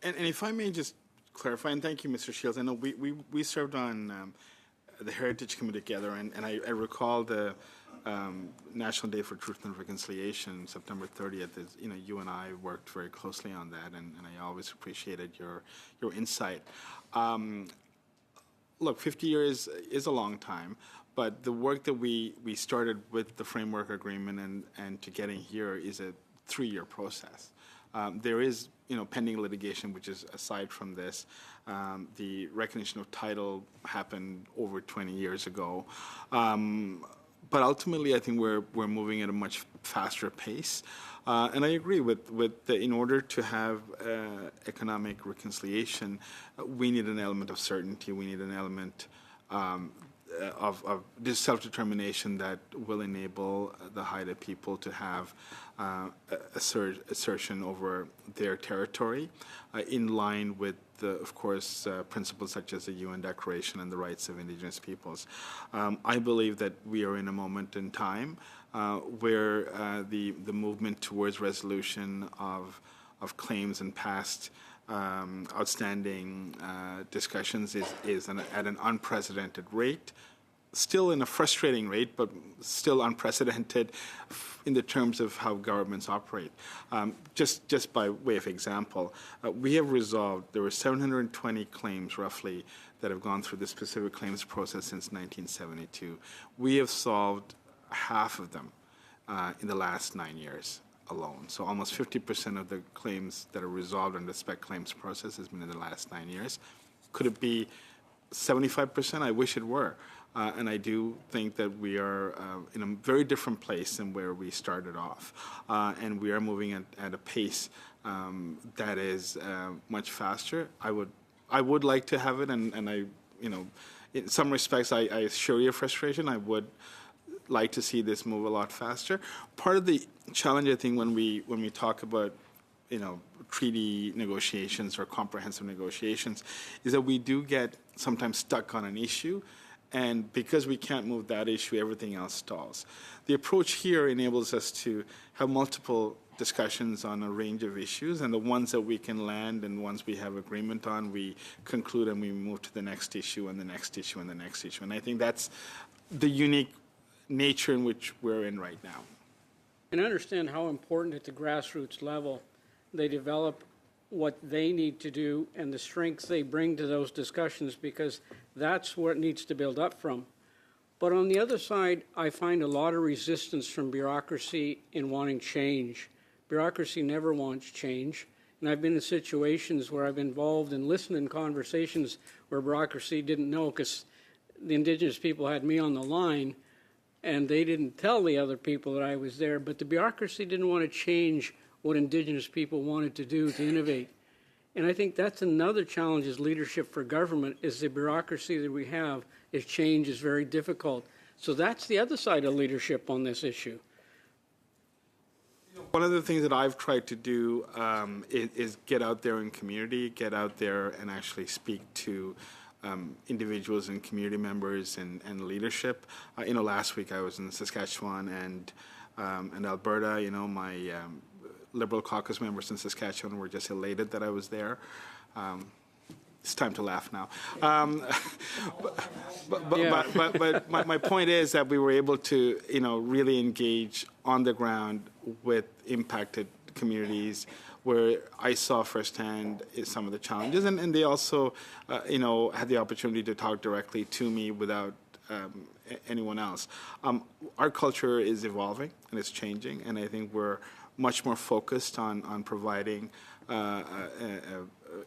And if I may just clarify, and thank you, Mr. Shields. I know we served on the Heritage Committee together, and I recall the National Day for Truth and Reconciliation, September 30th. Is, you and I worked very closely on that, and I always appreciated your insight. Look, 50 years is a long time, but the work that we started with the framework agreement and to getting here is a 3-year process. There is, pending litigation, which is aside from this. The recognition of title happened over 20 years ago. But ultimately, I think we're moving at a much faster pace. And I agree with in order to have economic reconciliation, we need an element of certainty. We need an element of this self-determination that will enable the Haida people to have assertion over their territory in line with, of course, principles such as the UN Declaration and the rights of Indigenous peoples. I believe that we are in a moment in time where the movement towards resolution of claims and past outstanding discussions is at an unprecedented rate, still in a frustrating rate, but still unprecedented in the terms of how governments operate. Just by way of example, we have resolved, there were 720 claims roughly that have gone through the specific claims process since 1972. We have solved half of them in the last 9 years alone. So almost 50% of the claims that are resolved in the spec claims process has been in the last 9 years. Could it be 75%? I wish it were. And I do think that we are in a very different place than where we started off. And we are moving at a pace that is much faster. I would like to have it, and I, in some respects, I share your frustration. I would like to see this move a lot faster. Part of the challenge, I think, when we talk about, treaty negotiations or comprehensive negotiations, is that we do get sometimes stuck on an issue, and because we can't move that issue, everything else stalls. The approach here enables us to have multiple discussions on a range of issues, and the ones that we can land and ones we have agreement on, we conclude and we move to the next issue and the next issue and the next issue. And I think that's the unique nature in which we're in right now. And understand how important at the grassroots level they develop what they need to do and the strengths they bring to those discussions, because that's what needs to build up from. But on the other side, I find a lot of resistance from bureaucracy in wanting change. Bureaucracy never wants change. And I've been in situations where I've been involved in listening conversations where bureaucracy didn't know, because the Indigenous people had me on the line and they didn't tell the other people that I was there. But the bureaucracy didn't want to change what Indigenous people wanted to do to innovate. And I think that's another challenge as leadership for government, is the bureaucracy that we have is change is very difficult. So that's the other side of leadership on this issue. One of the things that I've tried to do is get out there in community, get out there and actually speak to individuals and community members and leadership. Last week I was in Saskatchewan and Alberta. My Liberal caucus members in Saskatchewan were just elated that I was there. It's time to laugh now. But my point is that we were able to, really engage on the ground with impacted communities, where I saw firsthand some of the challenges, and they also, had the opportunity to talk directly to me without anyone else. Our culture is evolving and it's changing, and I think we're much more focused on providing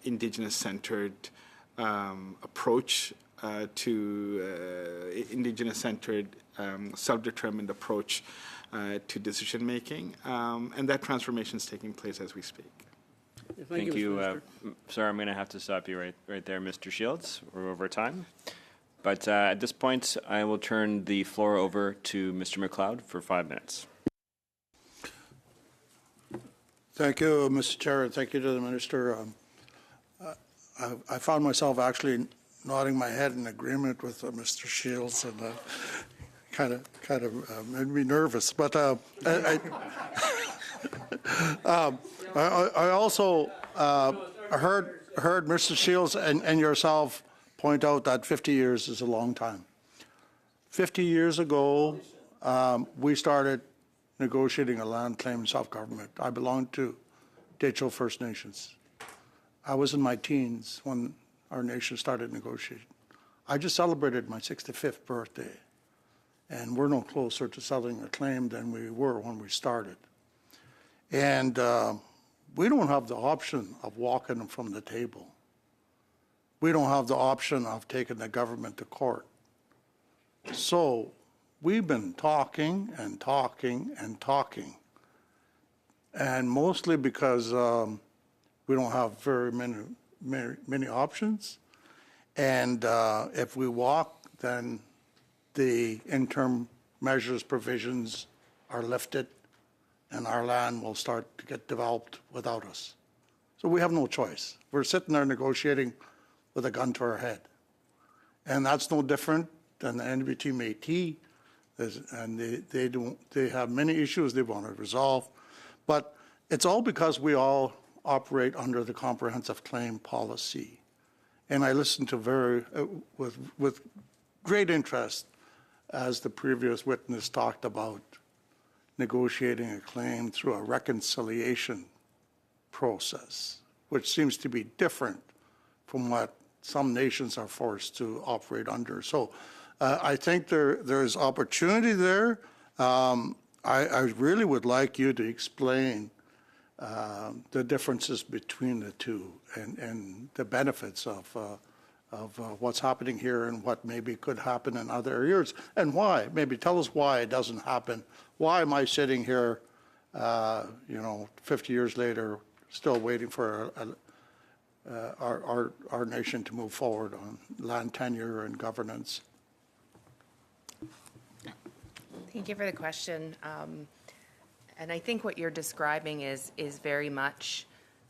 Indigenous-centered approach to Indigenous-centered self-determined approach to decision-making, and that transformation is taking place as we speak. Thank you, Mr. Minister. Sorry, I'm going to have to stop you right there, Mr. Shields. We're over time. But at this point, I will turn the floor over to Mr. MacLeod for 5 minutes. Thank you, Mr. Chair, and thank you to the Minister. I found myself actually nodding my head in agreement with Mr. Shields, and kind of made me nervous. But I also heard Mr. Shields and yourself point out that 50 years is a long time. 50 years ago, we started negotiating a land claim in self-government. I belonged to Dehcho First Nations. I was in my teens when our nation started negotiating. I just celebrated my 65th birthday, and we're no closer to settling a claim than we were when we started. And we don't have the option of walking them from the table. We don't have the option of taking the government to court. So we've been talking and talking and talking, and mostly because we don't have very many options. And if we walk, then the interim measures provisions are lifted, and our land will start to get developed without us. So we have no choice. We're sitting there negotiating with a gun to our head. And that's no different than the NDP Métis, and they have many issues they want to resolve. But it's all because we all operate under the comprehensive claim policy. And I listened to with great interest as the previous witness talked about negotiating a claim through a reconciliation process, which seems to be different from what some nations are forced to operate under. So I think there's opportunity there. I really would like you to explain the differences between the two and the benefits of what's happening here and what maybe could happen in other areas, and why. Maybe tell us why it doesn't happen. Why am I sitting here, 50 years later, still waiting for our nation to move forward on land tenure and governance? Thank you for the question. And I think what you're describing is very much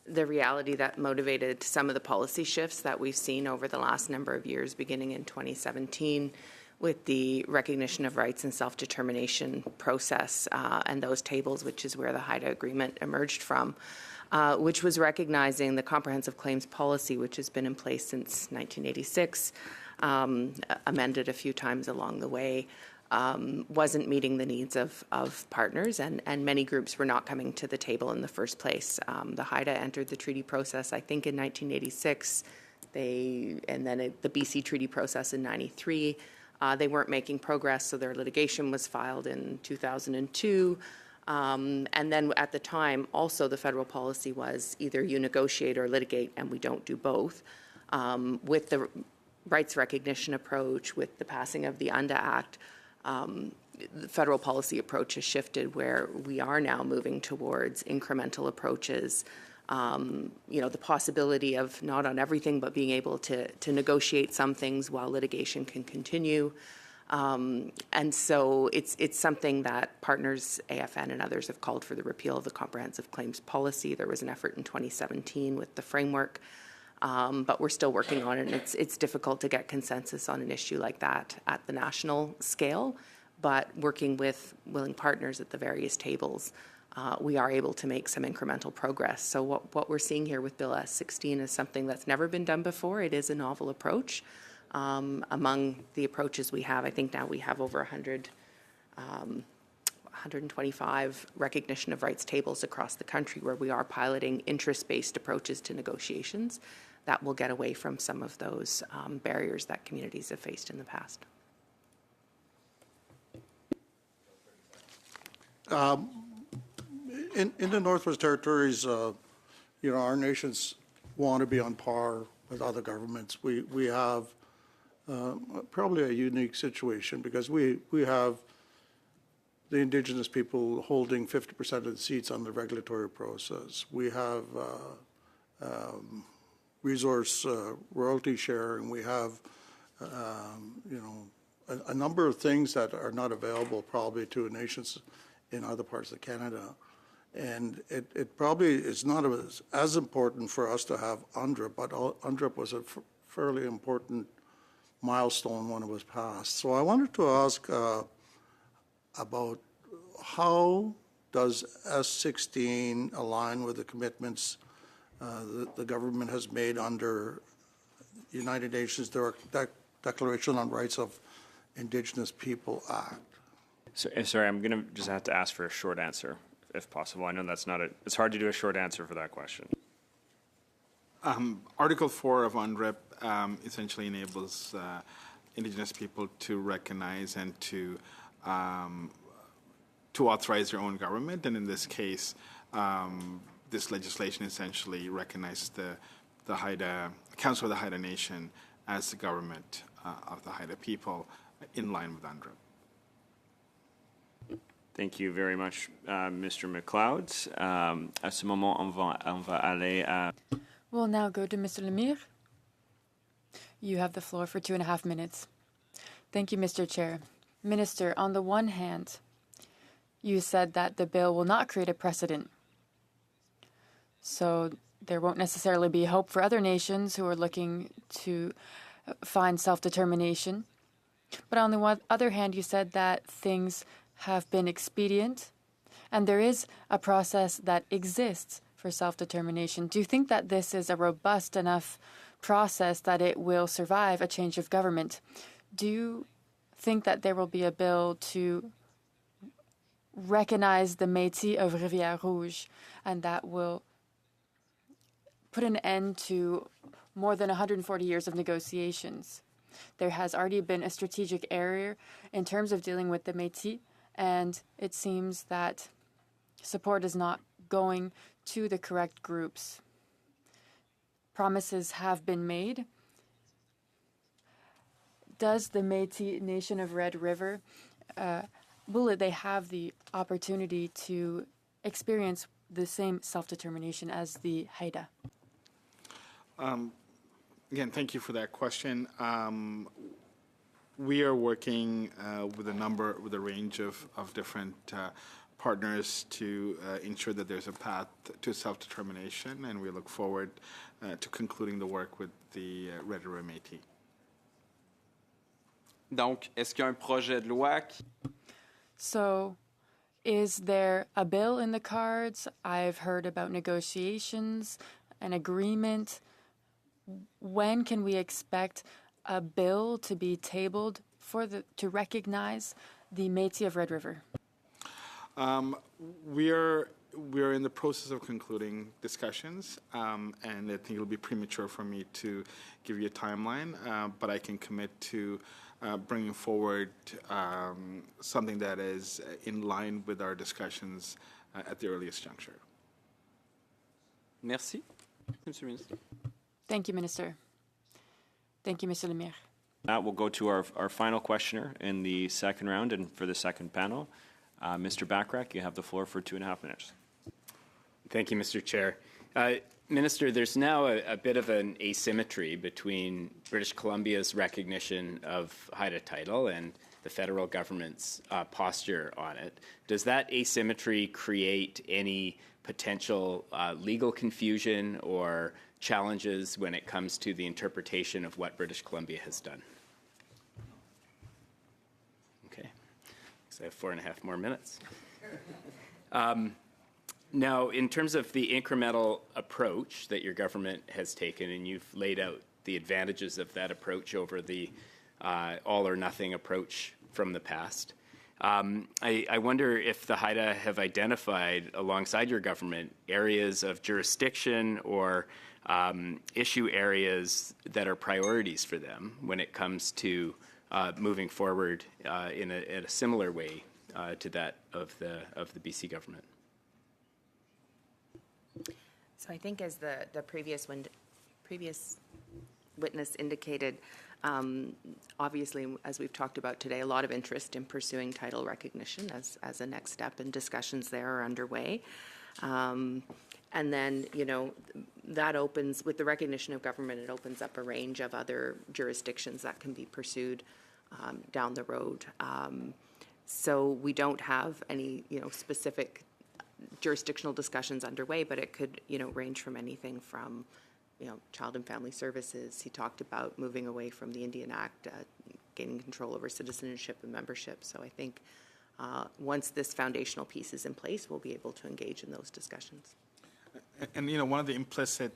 the reality that motivated some of the policy shifts that we've seen over the last number of years, beginning in 2017 with the recognition of rights and self-determination process and those tables, which is where the Haida Agreement emerged from, which was recognizing the comprehensive claims policy, which has been in place since 1986, amended a few times along the way, wasn't meeting the needs of partners, and many groups were not coming to the table in the first place. The Haida entered the treaty process, I think, in 1986, and then the BC treaty process in 93. They weren't making progress, so their litigation was filed in 2002. And then at the time, also the federal policy was either you negotiate or litigate, and we don't do both. With the rights recognition approach, with the passing of the UNDA Act, the federal policy approach has shifted where we are now moving towards incremental approaches. The possibility of not on everything, but being able to negotiate some things while litigation can continue. And so it's something that partners, AFN and others, have called for the repeal of the comprehensive claims policy. There was an effort in 2017 with the framework, but we're still working on it. And it's difficult to get consensus on an issue like that at the national scale, but working with willing partners at the various tables, we are able to make some incremental progress. So what we're seeing here with Bill S-16 is something that's never been done before. It is a novel approach. Among the approaches we have, I think now we have over 125 recognition of rights tables across the country where we are piloting interest-based approaches to negotiations that will get away from some of those barriers that communities have faced in the past. In the Northwest Territories, our nations want to be on par with other governments. We have probably a unique situation because we have the Indigenous people holding 50% of the seats on the regulatory process. We have resource royalty share, and we have, a number of things that are not available probably to nations in other parts of Canada. And it probably is not as important for us to have UNDRIP, but UNDRIP was a fairly important milestone when it was passed. So I wanted to ask about how does S16 align with the commitments the government has made under United Nations Declaration on Rights of Indigenous People Act? So, sorry, I'm going to just have to ask for a short answer, if possible. I know that's not it's hard to do a short answer for that question. Article 4 of UNDRIP essentially enables Indigenous people to recognize and to authorize their own government, and in this case, this legislation essentially recognizes the Haida Council of the Haida Nation as the government of the Haida people in line with UNDRIP. Thank you very much, Mr. McLeod. À ce moment, on va aller à... We'll now go to Mr. Lemire. You have the floor for 2.5 minutes. Thank you, Mr. Chair. Minister, on the one hand, you said that the bill will not create a precedent. So there won't necessarily be hope for other nations who are looking to find self-determination. But on the other hand, you said that things have been expedient and there is a process that exists for self-determination. Do you think that this is a robust enough process that it will survive a change of government? Do you think that there will be a bill to recognize the Métis of Rivière Rouge and that will put an end to more than 140 years of negotiations? There has already been a strategic error in terms of dealing with the Métis, and it seems that support is not going to the correct groups. Promises have been made. Does the Métis Nation of Red River, will they have the opportunity to experience the same self-determination as the Haida? Again, thank you for that question. We are working with a range of different partners to ensure that there's a path to self-determination, and we look forward to concluding the work with the Red River Métis. Donc, est-ce qu'il y a un projet de loi qui... So, is there a bill in the cards? I've heard about negotiations, an agreement. When can we expect a bill to be tabled to recognize the Métis of Red River? We are in the process of concluding discussions, and I think it'll be premature for me to give you a timeline, but I can commit to bringing forward something that is in line with our discussions at the earliest juncture. Merci, Monsieur le Ministre. Thank you, Minister. Thank you, Mr. Lemire. That will go to our final questioner in the second round and for the second panel. Mr. Bachrach, you have the floor for 2.5 minutes. Thank you, Mr. Chair. Minister, there's now a bit of an asymmetry between British Columbia's recognition of Haida title and the federal government's posture on it. Does that asymmetry create any potential legal confusion or challenges when it comes to the interpretation of what British Columbia has done? Okay, so I have 4.5 more minutes. Now, in terms of the incremental approach that your government has taken, and you've laid out the advantages of that approach over the all-or-nothing approach from the past, I wonder if the Haida have identified, alongside your government, areas of jurisdiction or issue areas that are priorities for them when it comes to moving forward in a similar way to that of the BC government. So I think as the previous witness indicated, obviously, as we've talked about today, a lot of interest in pursuing title recognition as a next step, and discussions there are underway. And then, that opens, with the recognition of government, it opens up a range of other jurisdictions that can be pursued down the road. So we don't have any, specific jurisdictional discussions underway, but it could, range from anything from, Child and Family Services. He talked about moving away from the Indian Act, gaining control over citizenship and membership. So I think once this foundational piece is in place, we'll be able to engage in those discussions. And, one of the implicit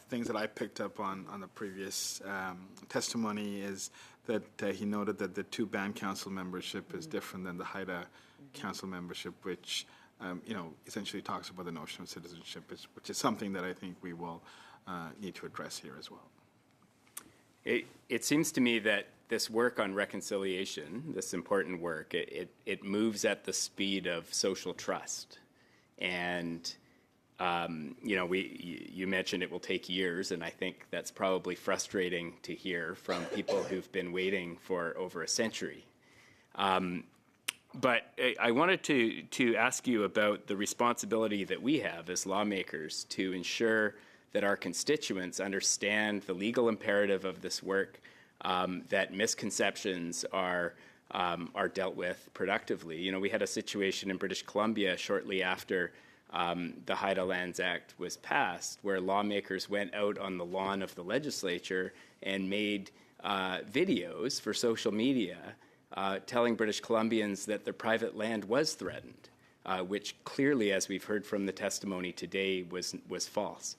things that I picked up on the previous testimony is that he noted that the two band council membership is different than the Haida council membership, which, essentially talks about the notion of citizenship, which is something that I think we will need to address here as well. It seems to me that this work on reconciliation, this important work, it moves at the speed of social trust. And you mentioned it will take years, and I think that's probably frustrating to hear from people who've been waiting for over a century. But I wanted to ask you about the responsibility that we have as lawmakers to ensure that our constituents understand the legal imperative of this work, that misconceptions are dealt with productively. We had a situation in British Columbia shortly after the Haida Lands Act was passed, where lawmakers went out on the lawn of the legislature and made videos for social media telling British Columbians that their private land was threatened, which clearly, as we've heard from the testimony today, was false.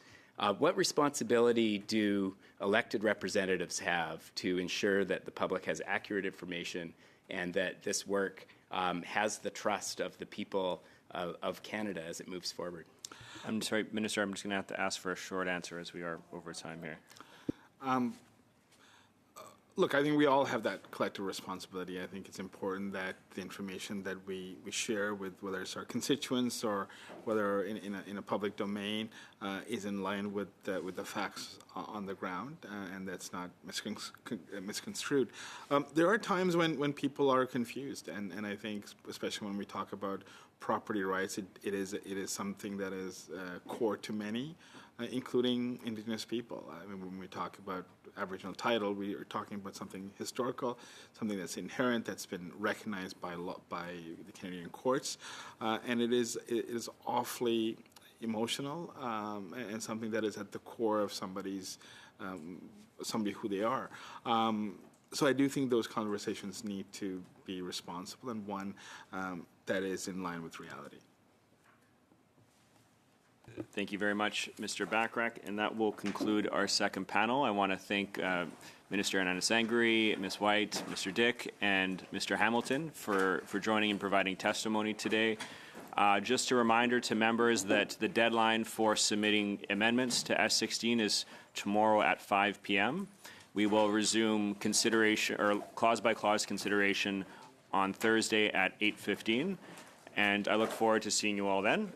What responsibility do elected representatives have to ensure that the public has accurate information and that this work has the trust of the people of Canada as it moves forward? I'm sorry, Minister, I'm just going to have to ask for a short answer as we are over time here. Look, I think we all have that collective responsibility. I think it's important that the information that we share with whether it's our constituents or whether in a public domain is in line with the facts on the ground, and that's not misconstrued. There are times when people are confused, and I think especially when we talk about property rights, it is something that is core to many, including Indigenous people. I mean, when we talk about Aboriginal title, we are talking about something historical, something that's inherent, that's been recognized by the Canadian courts, and it is awfully emotional and something that is at the core of somebody who they are. So I do think those conversations need to be responsible and one that is in line with reality. Thank you very much, Mr. Bachrach, and that will conclude our second panel. I want to thank Minister Anandasangaree, Ms. White, Mr. Dick, and Mr. Hamilton for joining and providing testimony today. Just a reminder to members that the deadline for submitting amendments to S16 is tomorrow at 5 p.m. We will resume consideration or clause-by-clause consideration on Thursday at 8:15. And I look forward to seeing you all then.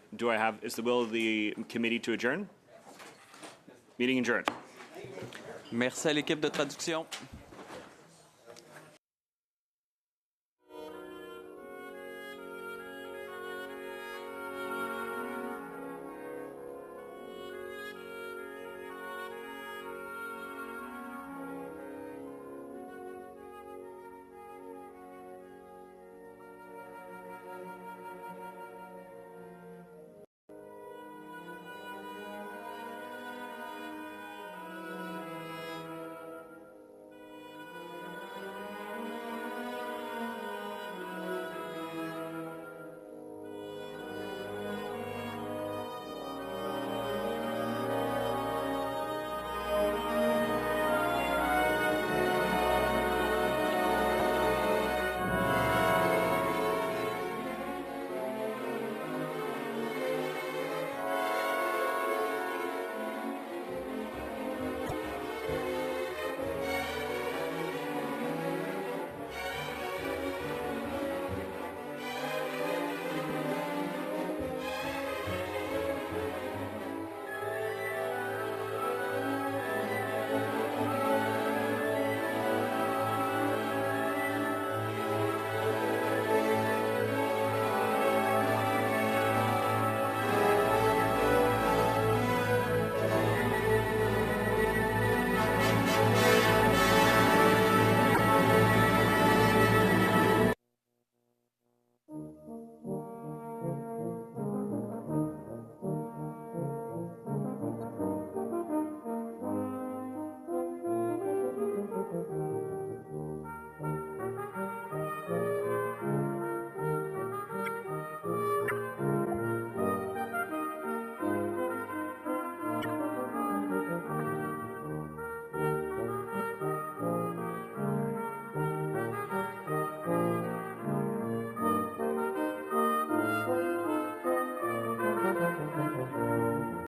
Is the will of the committee to adjourn? Meeting adjourned. Merci à l'équipe de traduction.